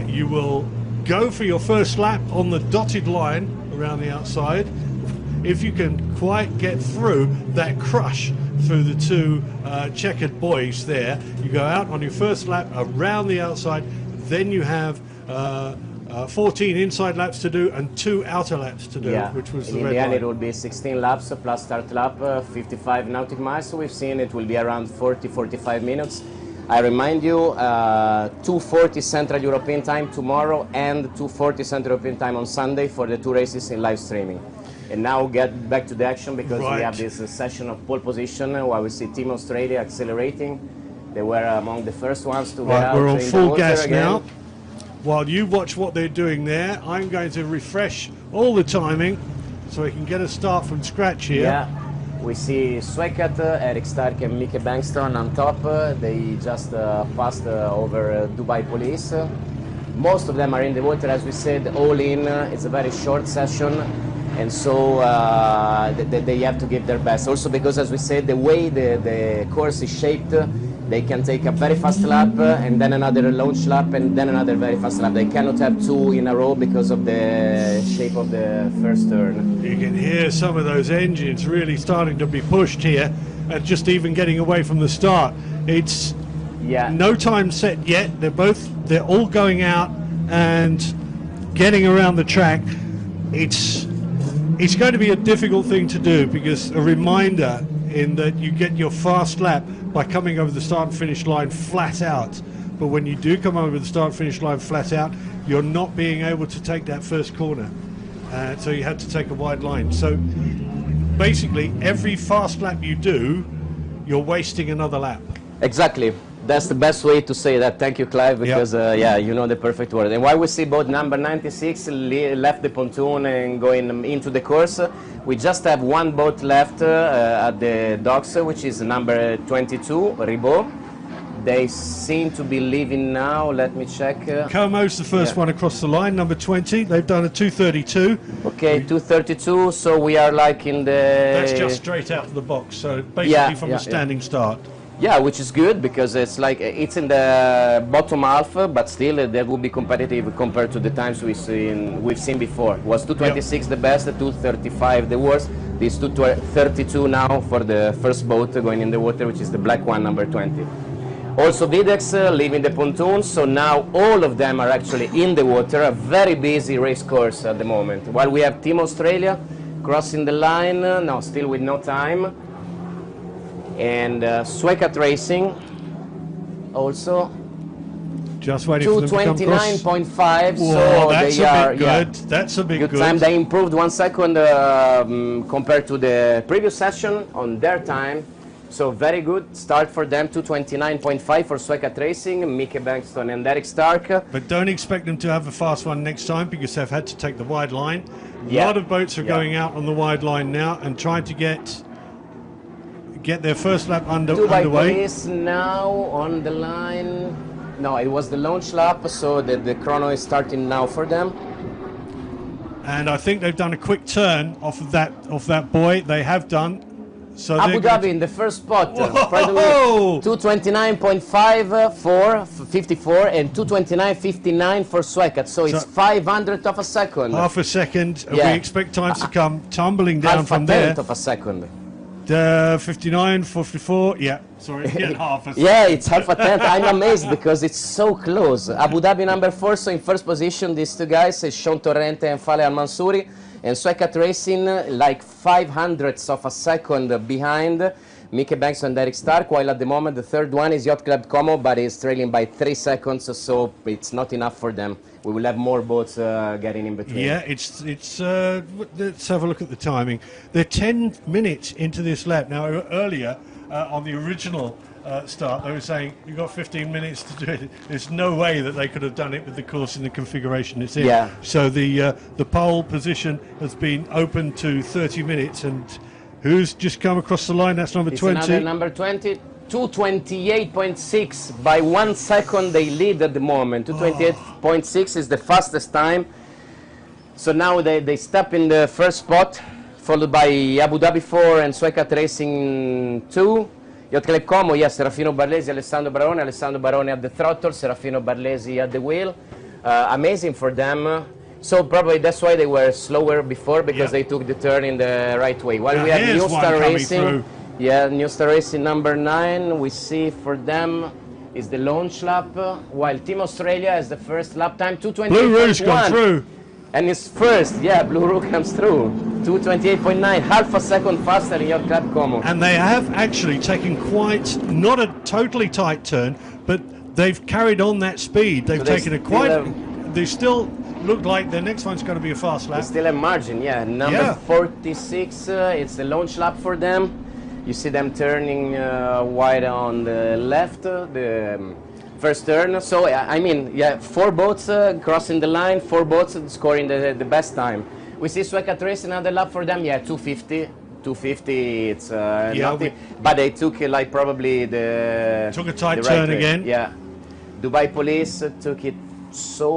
you will go for your first lap on the dotted line around the outside. If you can quite get through that crush through the 2 checkered boys there, you go out on your first lap around the outside. Then you have 14 inside laps to do and 2 outer laps to do, which was the red line. In the end, it will be 16 laps plus start lap, 55 nautical miles. So we've seen it will be around 40-45 minutes. I remind you, 2:40 Central European Time tomorrow and 2:40 Central European Time on Sunday for the 2 races in live streaming. And now get back to the action, because we have this session of pole position while we see Team Australia accelerating. They were among the first ones to get out. We're on full gas again. now. While you watch what they're doing there, I'm going to refresh all the timing so we can get a start from scratch here. Yeah, we see Swekat, Eric Stark and Mieke Bankston on top. They just passed over Dubai Police. Most of them are in the water, as we said, all in. It's a very short session, and so they have to give their best. Also because, as we said, the way the course is shaped, they can take a very fast lap and then another launch lap and then another very fast lap. They cannot have 2 in a row because of the shape of the first turn. You can hear some of those engines really starting to be pushed here and just even getting away from the start. It's no time set yet. They're all going out and getting around the track. It's going to be a difficult thing to do, because a reminder in that you get your fast lap by coming over the start and finish line flat out. But when you do come over the start and finish line flat out, you're not being able to take that first corner. So you had to take a wide line. So basically, every fast lap you do, you're wasting another lap. Exactly. That's the best way to say that. Thank you, Clive, because you know the perfect word. And while we see boat number 96 left the pontoon and going into the course, we just have 1 boat left at the docks, which is number 22, Ribot. They seem to be leaving now. Let me check. Como's the first one across the line, number 20. They've done a 2:32. Okay, 2:32. So we are like in the. That's just straight out of the box. So basically from a standing start. Yeah, which is good because it's like it's in the bottom half, but still that will be competitive compared to the times we've seen before. It was 2:26 the best, 2:35 the worst. This 2:32 now for the first boat going in the water, which is the black one, number 20. Also Videx leaving the pontoons, so now all of them are actually in the water. A very busy race course at the moment. While we have Team Australia crossing the line, now still with no time. And Suecat Racing also just waiting for them to come across. 2:29.5. So that's they are good. That's a big good time. They improved 1 second compared to the previous session on their time. So very good start for them. 2:29.5 for Suecat Racing, Mieke Bengtsson and Derek Stark. But don't expect them to have a fast one next time because they've had to take the wide line. A lot of boats are going out on the wide line now and trying to get their first lap underway. Police now on the line. No, it was the launch lap, so the chrono is starting now for them. And I think they've done a quick turn off of that buoy. They have done. So Abu Dhabi in the first spot. 2:29.5 for 54 and 2:29.59 for Suecat. So it's 500th of a second. Half a second. We expect times to come tumbling down from there. Half a tenth of a second. 59, 44, sorry, half a second. Yeah, it's half a tenth. I'm amazed because it's so close. Abu Dhabi number 4, so in first position, these two guys, Sean Torrente and Fale Al-Mansouri, and Suecat Racing like 500ths of a second behind Mieke Bengtsson and Derek Stark, while at the moment the third one is Yacht Club Como, but is trailing by 3 seconds, so it's not enough for them. We will have more boats getting in between. Yeah, let's have a look at the timing. They're 10 minutes into this lap. Now, earlier on the original start, they were saying you've got 15 minutes to do it. There's no way that they could have done it with the course in the configuration it's in. Yeah. So the pole position has been open to 30 minutes, and who's just come across the line? That's number 20. Another number 20. 2:28.6 by 1 second they lead at the moment. 2:28.6 is the fastest time. So now they step in the first spot, followed by Abu Dhabi 4 and Suecat Racing 2. Yacht Club Como, yes, Serafino Barlesi, Alessandro Barone at the throttle, Serafino Barlesi at the wheel. Amazing for them. So probably that's why they were slower before, because they took the turn in the right way. While we have New Star Racing. Yeah, New Star Racing number 9, we see for them is the launch lap, while Team Australia has the first lap time, 2:28.1. Blue Rouge comes through. And it's first, Blue Rouge comes through, 2:28.9, half a second faster in Yacht Club Como. And they have actually taken not a totally tight turn, but they've carried on that speed. They've taken they still look like the next one's going to be a fast lap. There's still a margin, Number 46, it's the launch lap for them. You see them turning wide on the left, the first turn. So, I mean, 4 boats crossing the line, 4 boats scoring the best time. We see Suecat Racing another lap for them, 2:50. 2:50, it's nothing. But they took like probably took a tight turn again. Yeah. Dubai Police took it so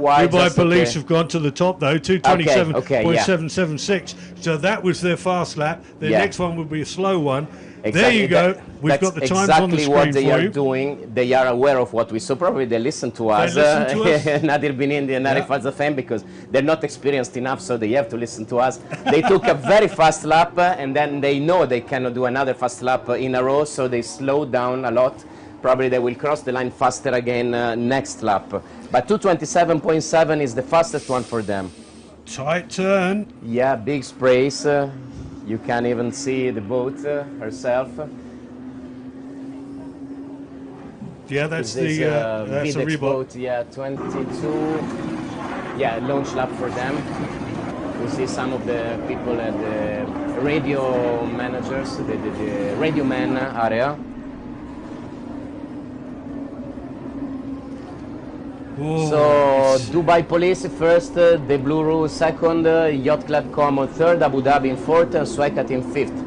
wide. Dubai Police have gone to the top though, 2:27.776. So that was their fast lap. Their next one would be a slow one. Exactly. There you go. We've got the times on the screen what they for are you. doing. They are aware of what we saw. Probably they listen to us. Nadir Binindi and Arif Al-Zafem, because they're not experienced enough, so they have to listen to us. They took a very fast lap, and then they know they cannot do another fast lap in a row, so they slowed down a lot. Probably they will cross the line faster again next lap. But 2:27.7 is the fastest one for them. Tight turn. Yeah, big sprays. You can even see the boat herself. Yeah, that's a rebuild boat. 22. Launch lap for them. We see some of the people at the radio managers, the radio man area. Whoa. So Dubai Police first, the Blue Rouge second, Yacht Club Como third, Abu Dhabi in fourth, and Suecat in fifth.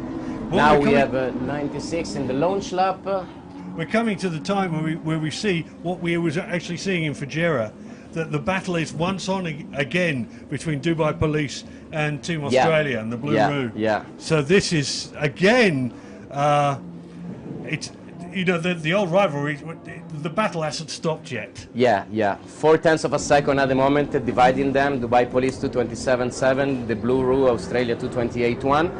Now we have 96 in the launch lap. we're coming to the time where we see what we was actually seeing in Fujairah, that the battle is once on again between Dubai Police and Team Australia and the Blue Roo. Yeah. So this is again, it's the old rivalry. The battle hasn't stopped yet. Yeah. 0.4 of a second at the moment, dividing them. Dubai Police 227.7, the Blue Roo Australia 228.1.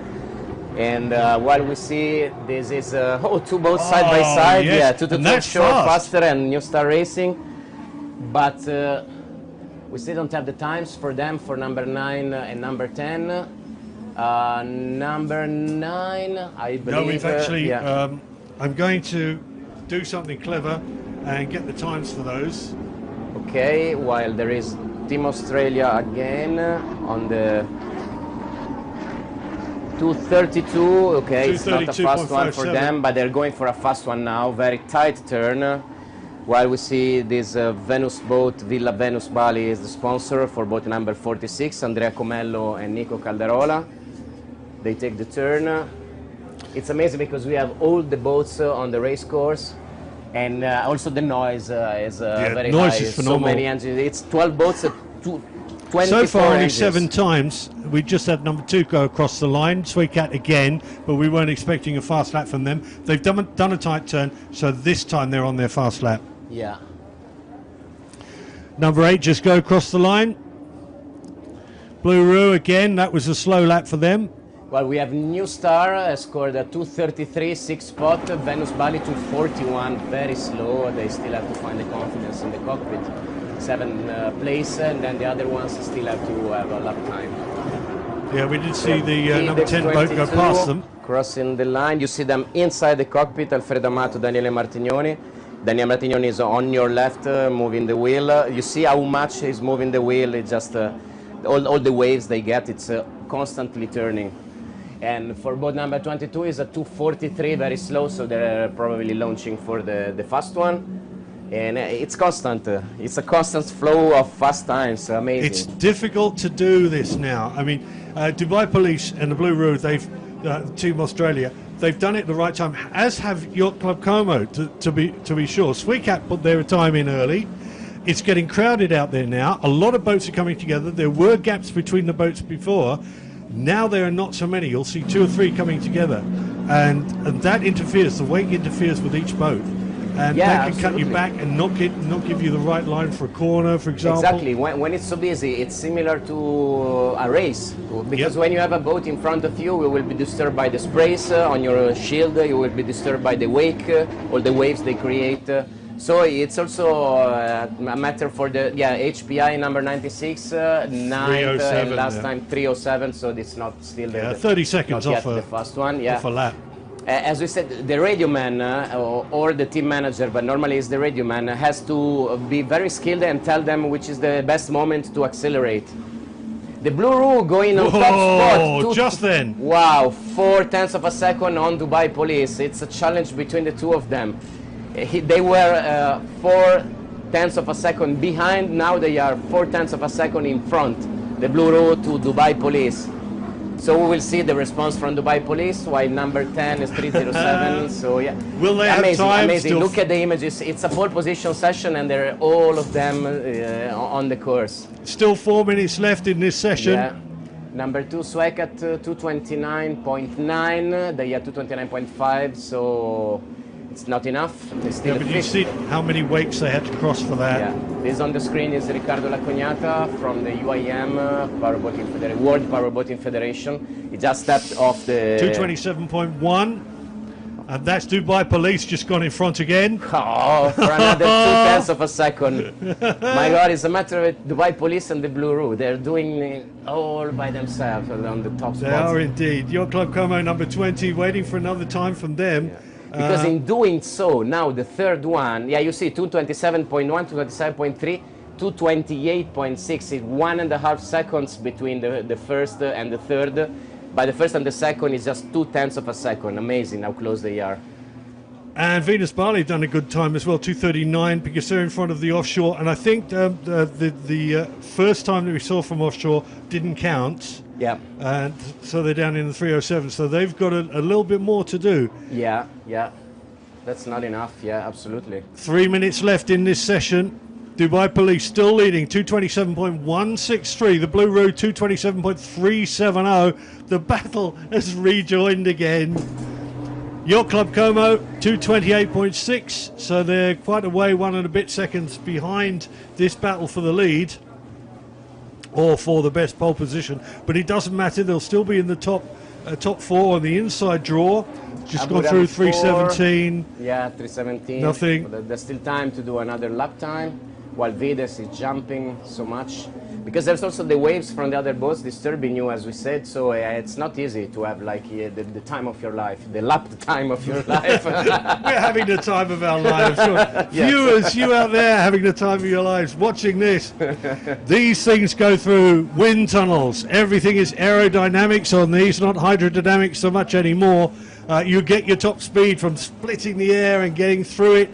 And while we see this is two boats side by side, yes. 222 Offshore, Faster and New Star Racing, but we still don't have the times for them for number 9 and number 10. Number 9, I believe. No, we've actually. I'm going to do something clever and get the times for those. Okay, while there is Team Australia again on the 232, okay, it's not a fast one for them, but they're going for a fast one now, very tight turn. While we see this Venus boat, Villa Venus Bali is the sponsor for boat number 46, Andrea Comello and Nico Calderola. They take the turn. It's amazing because we have all the boats on the race course, and also the noise is very noise high. is phenomenal. So many engines. It's 12 boats at 24 So far, only engines. 7 times. We just had number 2 go across the line, Sweecat again, but we weren't expecting a fast lap from them. They've done a tight turn, so this time they're on their fast lap. Yeah. Number 8 just go across the line. Blue Roo again, that was a slow lap for them. Well, we have New Star scored a 233, 6 spot, Venus Bali 241, very slow. They still have to find the confidence in the cockpit. 7th place, and then the other ones still have to have a lap time. Yeah, we did see the number 10 boat go past them. Crossing the line, you see them inside the cockpit, Alfredo Amato, Daniele Martignoni. Daniele Martignoni is on your left, moving the wheel. You see how much he's moving the wheel, it's just all the waves they get, it's constantly turning. And for boat number 22 is a 243, very slow, so they're probably launching for the fast one. And it's constant. It's a constant flow of fast times. Amazing. It's difficult to do this now. I mean, Dubai Police and the Blue Roo, they've Team Australia, they've done it the right time, as have Yacht Club Como, to be sure. Sweecat put their time in early. It's getting crowded out there now. A lot of boats are coming together. There were gaps between the boats before. Now there are not so many. You'll see 2 or 3 coming together, and that interferes. The weight interferes with each boat, and that can cut you back and not give you the right line for a corner, for example. Exactly. When it's so busy, it's similar to a race, because when you have a boat in front of you, you will be disturbed by the sprays on your shield. You will be disturbed by the wake, all the waves they create. So it's also a matter for the HPI number 96, 9th, and last time 307. So it's not still 30 seconds off the fast one. Off a lap. As we said, the radio man or the team manager, but normally it's the radio man, has to be very skilled and tell them which is the best moment to accelerate. The Blue Roo going on top spot. Just then. Wow, 0.4 of a second on Dubai Police. It's a challenge between the two of them. They were 0.4 of a second behind. Now they are 0.4 of a second in front. The Blue Roo to Dubai Police. So we will see the response from Dubai Police, while number 10 is 307. So yeah, will they have time? Amazing. Look at the images. It's a pole position session, and they're all of them on the course. Still 4 minutes left in this session. Yeah. Number 2, Swag at 229.9. They are 229.5. So it's not enough. But you see how many wakes they had to cross for that. Yeah. This on the screen is Riccardo Lacognata from the UIM, World Powerboating Federation. He just stepped off the... 227.1. And that's Dubai Police just gone in front again. Oh, for another 0.2 of a second. My God, it's a matter of Dubai Police and the Blue Roo. They're doing it all by themselves on the top spots. They are indeed. Yacht Club Como number 20, waiting for another time from them. Yeah. Because in doing so, now the third one, you see 227.1, 227.3, 228.6 is 1.5 seconds between the first and the third. By the first and the second is just 0.2 of a second. Amazing how close they are. And Venus Bali have done a good time as well, 2:39, because they're in front of the offshore. And I think the first time that we saw from offshore didn't count. Yeah. And so they're down in the 307. So they've got a little bit more to do. Yeah, yeah. That's not enough. Yeah, absolutely. 3 minutes left in this session. Dubai Police still leading, 227.163. The Blue Road, 227.370. The battle has rejoined again. Yacht Club Como, 228.6. So they're quite a way, 1 and a bit seconds behind this battle for the lead, or for the best pole position. But it doesn't matter. They'll still be in the top 4 on the inside draw. Just Abu gone Dhabi through 4. 317. Yeah, 317. Nothing. But there's still time to do another lap time, while Vides is jumping so much. Because there's also the waves from the other boats disturbing you, as we said, so it's not easy to have like the time of your life, the lap time of your life. We're having the time of our lives. Yes. Viewers, you out there having the time of your lives watching this. These things go through wind tunnels. Everything is aerodynamics on these, not hydrodynamics so much anymore. You get your top speed from splitting the air and getting through it.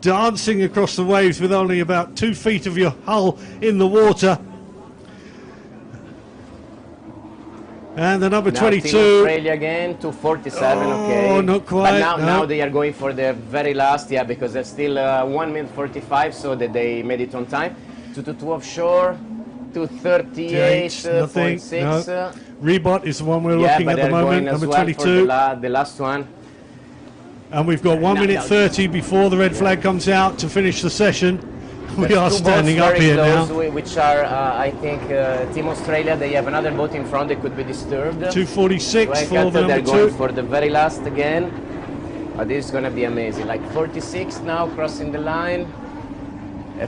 Dancing across the waves with only about 2 feet of your hull in the water. And the number now 22. Team Australia again, 247, okay. Oh, not quite. But no. now they are going for the very last, yeah, because there's still 1 minute 45, so that they made it on time. 222 offshore, 238.6. No. Rebot is the one we're looking at the moment, number 22. The last one. And we've got 1 minute 30 before the red flag comes out to finish the session. We are standing up here now. Which are, I think, Team Australia. They have another boat in front. They could be disturbed. 246 for the they're number 2. going for the very last again. But this is going to be amazing. Like 46 now crossing the line.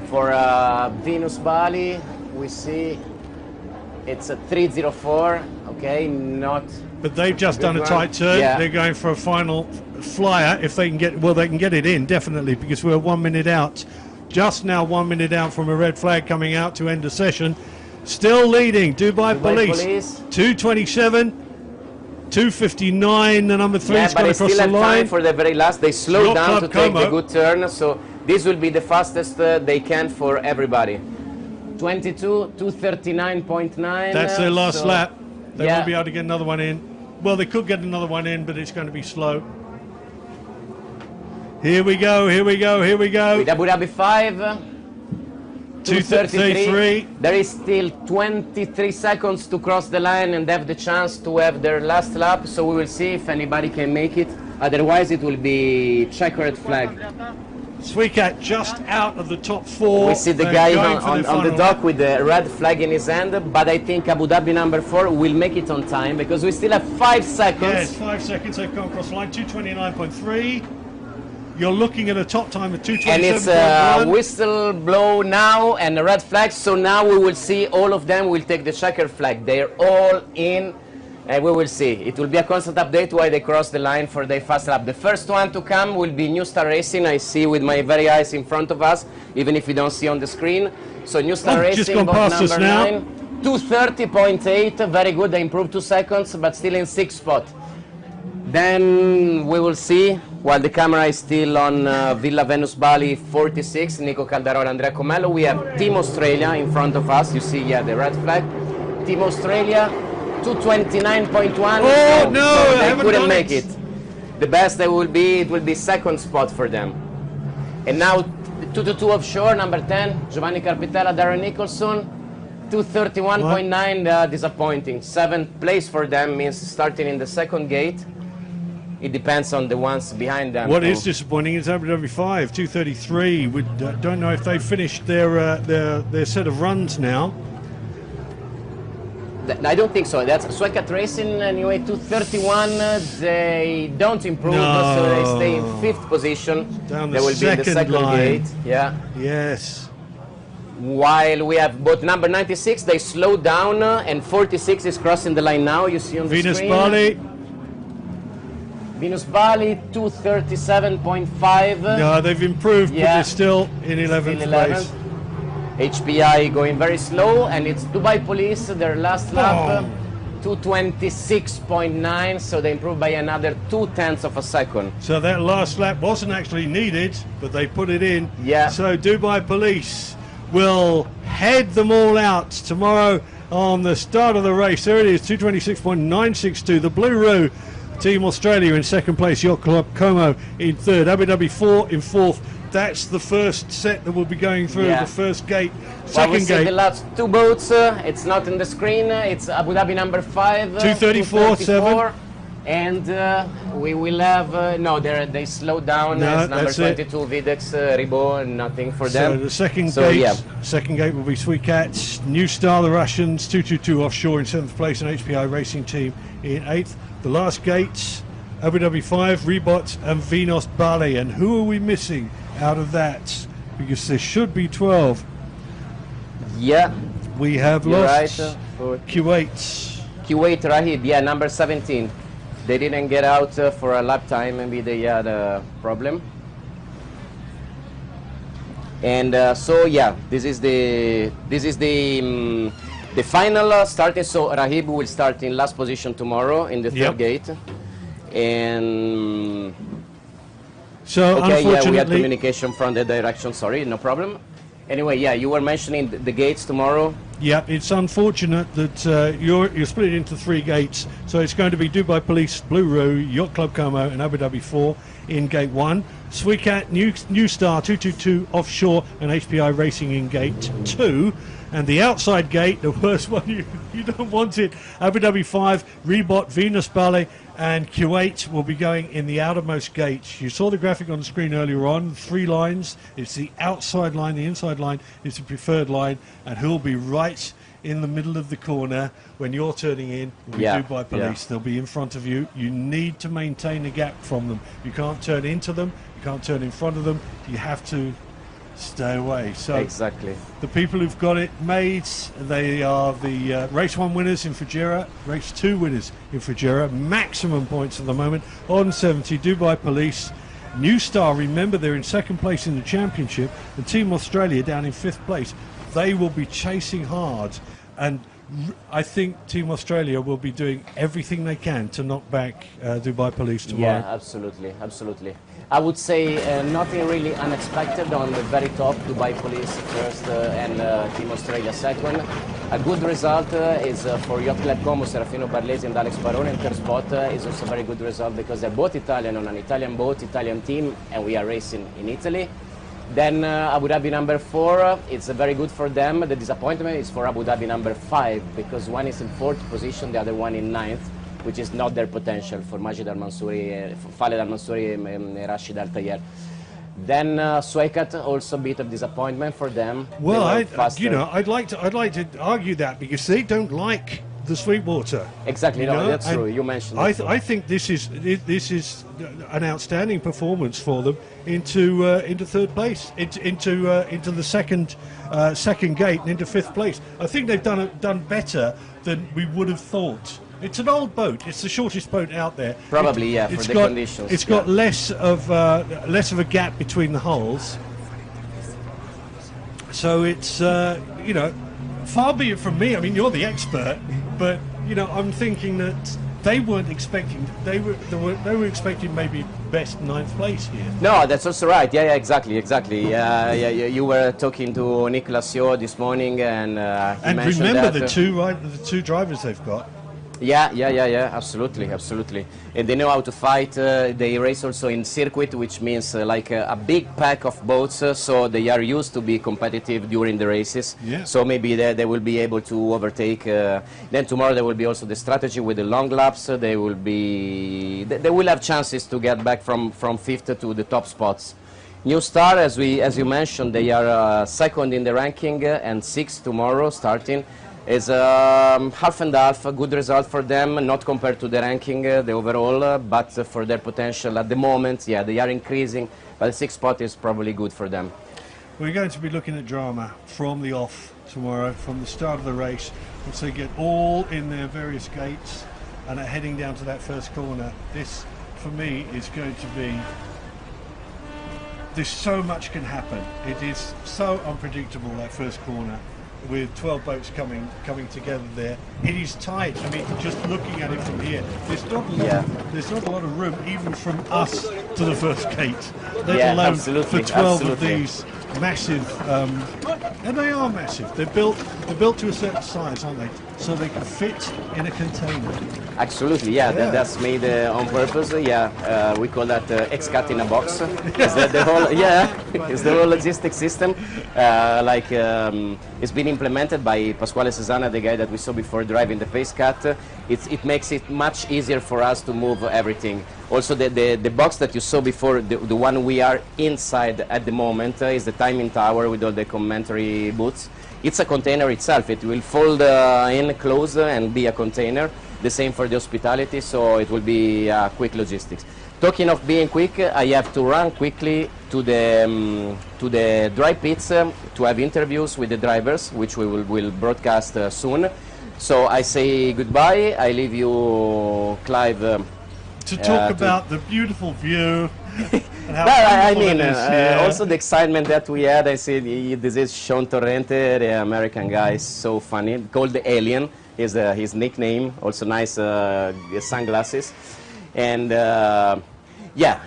For Venus Bali, we see it's a 304. Okay, not. But they've just done a tight turn. Yeah. They're going for a final flyer. If they can get, well, they can get it in definitely, because we're 1 minute out. Just now 1 minute out from a red flag coming out to end the session. Still leading, Dubai Police. 227, 259. The number 3 has gone across the line. But they still have time for the very last. They slowed down to take the good turn. So this will be the fastest they can for everybody. 22, 239.9. That's their last lap. They won't be able to get another one in. Well, they could get another one in, but it's going to be slow. Here we go, here we go, here we go. With Abu Dhabi 5, 233. There is still 23 seconds to cross the line and have the chance to have their last lap. So we will see if anybody can make it. Otherwise, it will be checkered flag. Swikat just out of the top 4. We see the guy on the dock with the red flag in his hand, but I think Abu Dhabi number 4 will make it on time because we still have 5 seconds. Yes, 5 seconds. They've come across the line, 229.3. You're looking at a top time of 227.1. And it's a whistle blow now and a red flag, so now we will see all of them will take the checker flag. They're all in, and we will see. It will be a constant update while they cross the line for their fast lap. The first one to come will be New Star Racing. I see with my very eyes in front of us, even if we don't see on the screen. So New Star Racing, just gone past us now. 9, 230.8, very good. They improved 2 seconds, but still in 6th spot. Then we will see, while the camera is still on Villa Venus Bali 46, Nico Caldarola, Andrea Comello, we have Team Australia in front of us. You see, yeah, the red flag. Team Australia, 229.1. Oh, no, so they couldn't make it. The best they will be, it will be 2nd spot for them. And now 222 offshore, number 10, Giovanni Carpitella, Darren Nicholson, 231.9, disappointing. 7th place for them means starting in the 2nd gate. It depends on the ones behind them. What is disappointing is Abu Dhabi 5, 233. We don't know if they've finished their set of runs now. I don't think so. That's Swekat Racing anyway, 231. They don't improve, so they stay in 5th position. Down they will be in the 2nd gate. Yeah. Yes. While we have both number 96, they slowed down, and 46 is crossing the line now. You see on the Venus screen. Bali. Venus Bali, 237.5. No, they've improved, but they're still in 11th place. HPI going very slow, and it's Dubai Police, their last lap, 226.9, so they improved by another 0.2 of a second. So that last lap wasn't actually needed, but they put it in. Yeah. So Dubai Police will head them all out tomorrow on the start of the race. There it is, 226.962. The Blue Roo, Team Australia in second place, Yacht Club Como in third, Abu Dhabi 4 in fourth. That's the first set that will be going through, the first gate. Second we see gate. the last two boats, it's not in the screen, it's Abu Dhabi number 5. 234, 7. And we will have, no, they slowed down, No, it's number 22, Videx, Ribot, nothing for them. So the second gate will be Sweet Cats, New Star, the Russians, 222 offshore in 7th place, and HPI Racing Team in 8th. The last gate, Abu Dhabi 5, Rebot and Venus Bali. And who are we missing out of that? Because there should be 12. Yeah. We have lost Kuwait. Kuwait Rahib, yeah, number 17. They didn't get out for a lap time, maybe they had a problem. And so yeah, this is the final starting. So Rahib will start in last position tomorrow in the third gate. And so okay, unfortunately, yeah, we had communication from the direction. Sorry, no problem. Anyway, yeah, you were mentioning the gates tomorrow. Yeah, it's unfortunate that you're split into 3 gates. So it's going to be Dubai Police, Blue Roo, Yacht Club Como, and Abu Dhabi 4 in gate 1. Sweet Cat, New Star, 222 offshore, and HPI Racing in gate 2. And the outside gate, the worst one, you don't want it. Abu Dhabi 5, Rebot, Venus Ballet, and Kuwait will be going in the outermost gate. You saw the graphic on the screen earlier on, 3 lines. It's the outside line, the inside line is the preferred line, and who'll be right in the middle of the corner when you're turning in will be Dubai Police. They'll be in front of you. You need to maintain a gap from them. You can't turn into them, you can't turn in front of them, you have to stay away. So exactly, the people who've got it made, they are the race 1 winners in Fujairah, race 2 winners in Fujairah, maximum points at the moment on 70. Dubai Police, New Star, remember they're in second place in the championship, and Team Australia down in 5th place. They will be chasing hard, and I think Team Australia will be doing everything they can to knock back Dubai Police tomorrow. Yeah, absolutely, absolutely. I would say nothing really unexpected on the very top, Dubai Police first and Team Australia second. A good result is for Yacht Club Como, Serafino Barlesi and Alex Barone in third spot is also a very good result because they're both Italian on an Italian boat, Italian team, and we are racing in Italy. Then Abu Dhabi number 4, it's very good for them. The disappointment is for Abu Dhabi number 5 because one is in 4th position, the other one in 9th, which is not their potential for Majid Al-Mansouri, Khaled Al-Mansouri and Rashid Al-Tayyar. Then Suekat, also a bit of disappointment for them. Well, I'd like to argue that because they don't like the Sweetwater. Exactly, no, that's true. You mentioned it. I think this is an outstanding performance for them into 3rd place, into the second gate and into 5th place. I think they've done better than we would have thought. It's an old boat. It's the shortest boat out there. Probably, for the conditions. It's got less of a gap between the hulls. So it's far be it from me. I mean, you're the expert, but I'm thinking that they weren't expecting. They were expecting maybe best 9th place here. No, that's also right. Yeah, exactly. You were talking to Nicolas Yo this morning, and he mentioned remember that, the two drivers they've got. Yeah, absolutely. And they know how to fight. They race also in circuit, which means like a big pack of boats, so they are used to be competitive during the races. Yeah. So maybe they will be able to overtake. Then tomorrow there will be also the strategy with the long laps. They will have chances to get back from 5th to the top spots. New Star, as you mentioned, they are 2nd in the ranking and 6th tomorrow starting. Is half and half, a good result for them, not compared to the ranking, the overall, but for their potential at the moment, yeah, they are increasing, but the 6th spot is probably good for them. We're going to be looking at drama from the off tomorrow, from the start of the race, once they get all in their various gates and are heading down to that first corner. This, for me, is going to be... There's so much can happen. It is so unpredictable, that first corner, with 12 boats coming together there. It is tight. I mean, just looking at it from here, there's not a lot of room even from us to the first gate, let alone for 12 of these massive, and they are massive. They're built They're built to a certain size, aren't they? So they can fit in a container. Absolutely, yeah. That's made on purpose. We call that X-Cat in a box. It's the whole, it's the whole logistic system. It's been implemented by Pasquale Cesana, the guy that we saw before driving the Pace Cat. It makes it much easier for us to move everything. Also, the box that you saw before, the one we are inside at the moment, is the timing tower with all the commentary booths. It's a container itself. It will fold in, close, and be a container. The same for the hospitality, so it will be quick logistics. Talking of being quick, I have to run quickly to the dry pits to have interviews with the drivers, which we will broadcast soon. So I say goodbye. I leave you, Clive, to talk about the beautiful view. Also the excitement that we had. I said, this is Sean Torrente, the American guy, so funny, called the Alien, is his nickname. Also nice sunglasses. And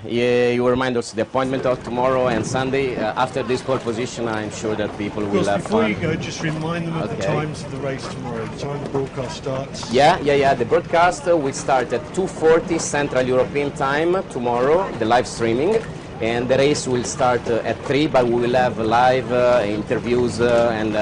you remind us the appointment of tomorrow and Sunday. After this pole position, I'm sure that people will have before fun. You go, just remind them of the times of the race tomorrow, the time the broadcast starts. The broadcast will start at 2:40 Central European Time tomorrow, the live streaming. And the race will start at 3, but we will have live interviews and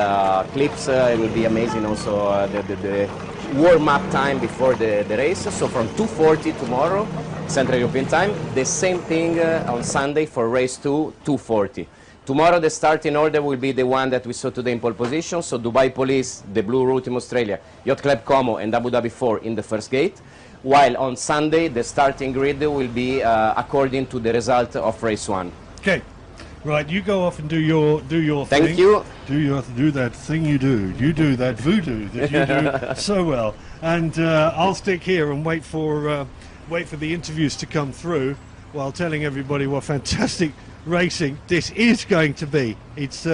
clips. It will be amazing also the warm-up time before the race. So from 2:40 tomorrow, Central European Time. The same thing on Sunday for race 2, 2:40. Tomorrow the starting order will be the one that we saw today in pole position. So Dubai Police, the Blue Route in Australia, Yacht Club Como and Abu Dhabi 4 in the first gate. While on Sunday the starting grid will be according to the result of race 1. Okay. Right, you go off and do your thing. Thank you. Do that thing you do. You do that voodoo that you do so well. And I'll stick here and wait for the interviews to come through while telling everybody what fantastic racing this is going to be. It's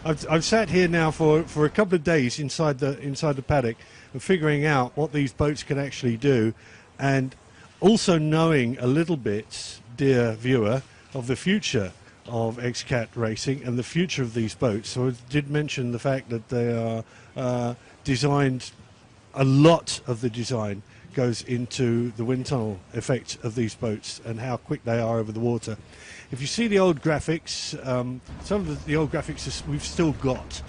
I've sat here now for a couple of days inside the paddock and figuring out what these boats can actually do, and also knowing a little bit, dear viewer, of the future of X-Cat racing and the future of these boats. So I did mention the fact that they are designed, a lot of the design goes into the wind tunnel effect of these boats and how quick they are over the water. If you see the old graphics, some of the old graphics we've still got,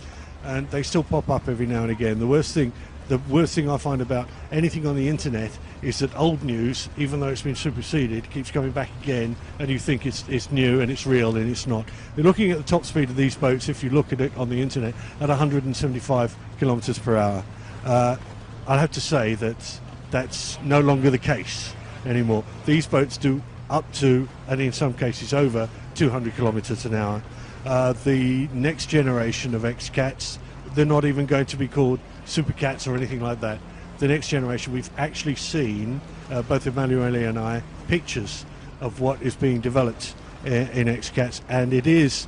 and they still pop up every now and again. The worst thing I find about anything on the internet is that old news, even though it's been superseded, keeps coming back again, and you think it's new and it's real, and it's not. We're looking at the top speed of these boats, if you look at it on the internet, at 175 kilometers per hour. I'll have to say that that's no longer the case anymore. These boats do up to, and in some cases over, 200 kilometers an hour. The next generation of X-Cats, they're not even going to be called Super Cats or anything like that. The next generation, we've actually seen, both Emanuele and I, pictures of what is being developed in X-Cats, and it's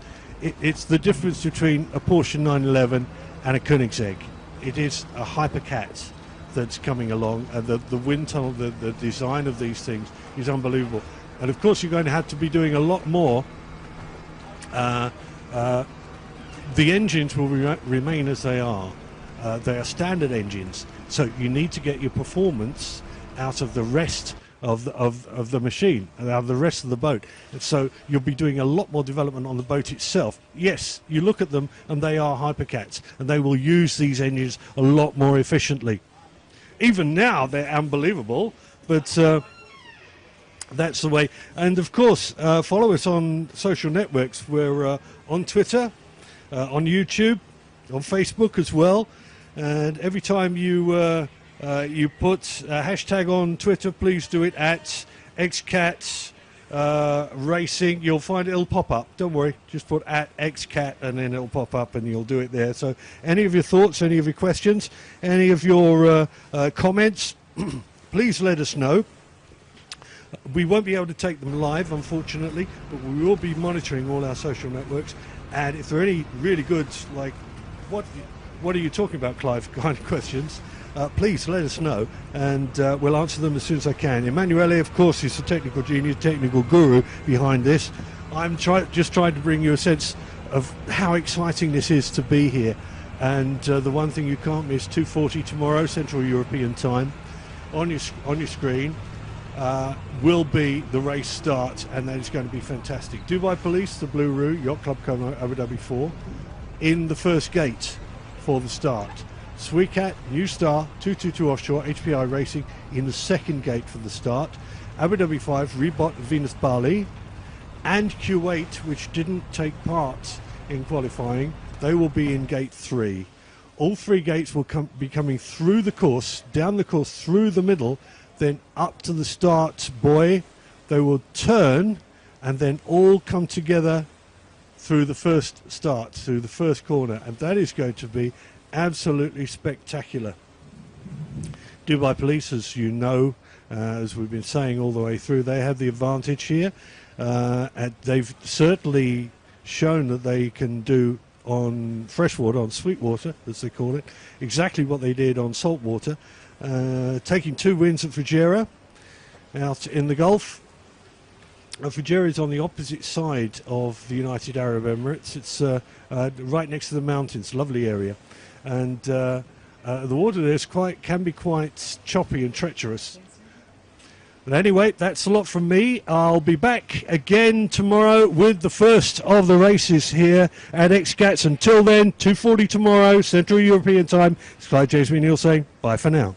the difference between a Porsche 911 and a Koenigsegg. It is a hypercat that's coming along, and the wind tunnel, the design of these things is unbelievable. And of course you're going to have to be doing a lot more. The engines will remain as they are. They are standard engines, so you need to get your performance out of the rest of the machine, out of the rest of the boat. And so you'll be doing a lot more development on the boat itself. Yes, you look at them and they are hypercats, and they will use these engines a lot more efficiently. Even now they're unbelievable, but that's the way. And of course, follow us on social networks. We're on Twitter, on YouTube, on Facebook as well. And every time you put a hashtag on Twitter, please do it at XCat Racing. You'll find it'll pop up. Don't worry, just put at XCat and then it'll pop up and you'll do it there. So any of your thoughts, any of your questions, any of your comments, please let us know. We won't be able to take them live, unfortunately, but we will be monitoring all our social networks. And if there are any really good, like, what are you talking about, Clive, kind of questions, please let us know, and we'll answer them as soon as I can. Emanuele, of course, is the technical genius, technical guru behind this. I'm just trying to bring you a sense of how exciting this is to be here. And the one thing you can't miss, 2:40 tomorrow, Central European time, on your screen, will be the race start, and that is going to be fantastic. Dubai Police, the Blue Roo, Yacht Club Como, Abu Dhabi 4, in the first gate for the start. Sweecat, New Star, 222 Offshore, HPI Racing in the second gate for the start. Abu Dhabi 5, Rebot, Venus Bali, and Kuwait, which didn't take part in qualifying, they will be in gate 3. All 3 gates will be coming through the course, down the course, through the middle, then up to the start buoy. They will turn and then all come together through the first start, through the first corner, and that is going to be absolutely spectacular. Dubai Police, as you know, as we've been saying all the way through, they have the advantage here. And they've certainly shown that they can do on freshwater, on sweetwater, as they call it, exactly what they did on saltwater, taking 2 wins at Fujairah out in the Gulf. Fujairah is on the opposite side of the United Arab Emirates. It's right next to the mountains, lovely area. And the water there can be quite choppy and treacherous. But anyway, that's a lot from me. I'll be back again tomorrow with the first of the races here at XCats. Until then, 2:40 tomorrow, Central European time. It's Clyde James McNeil saying bye for now.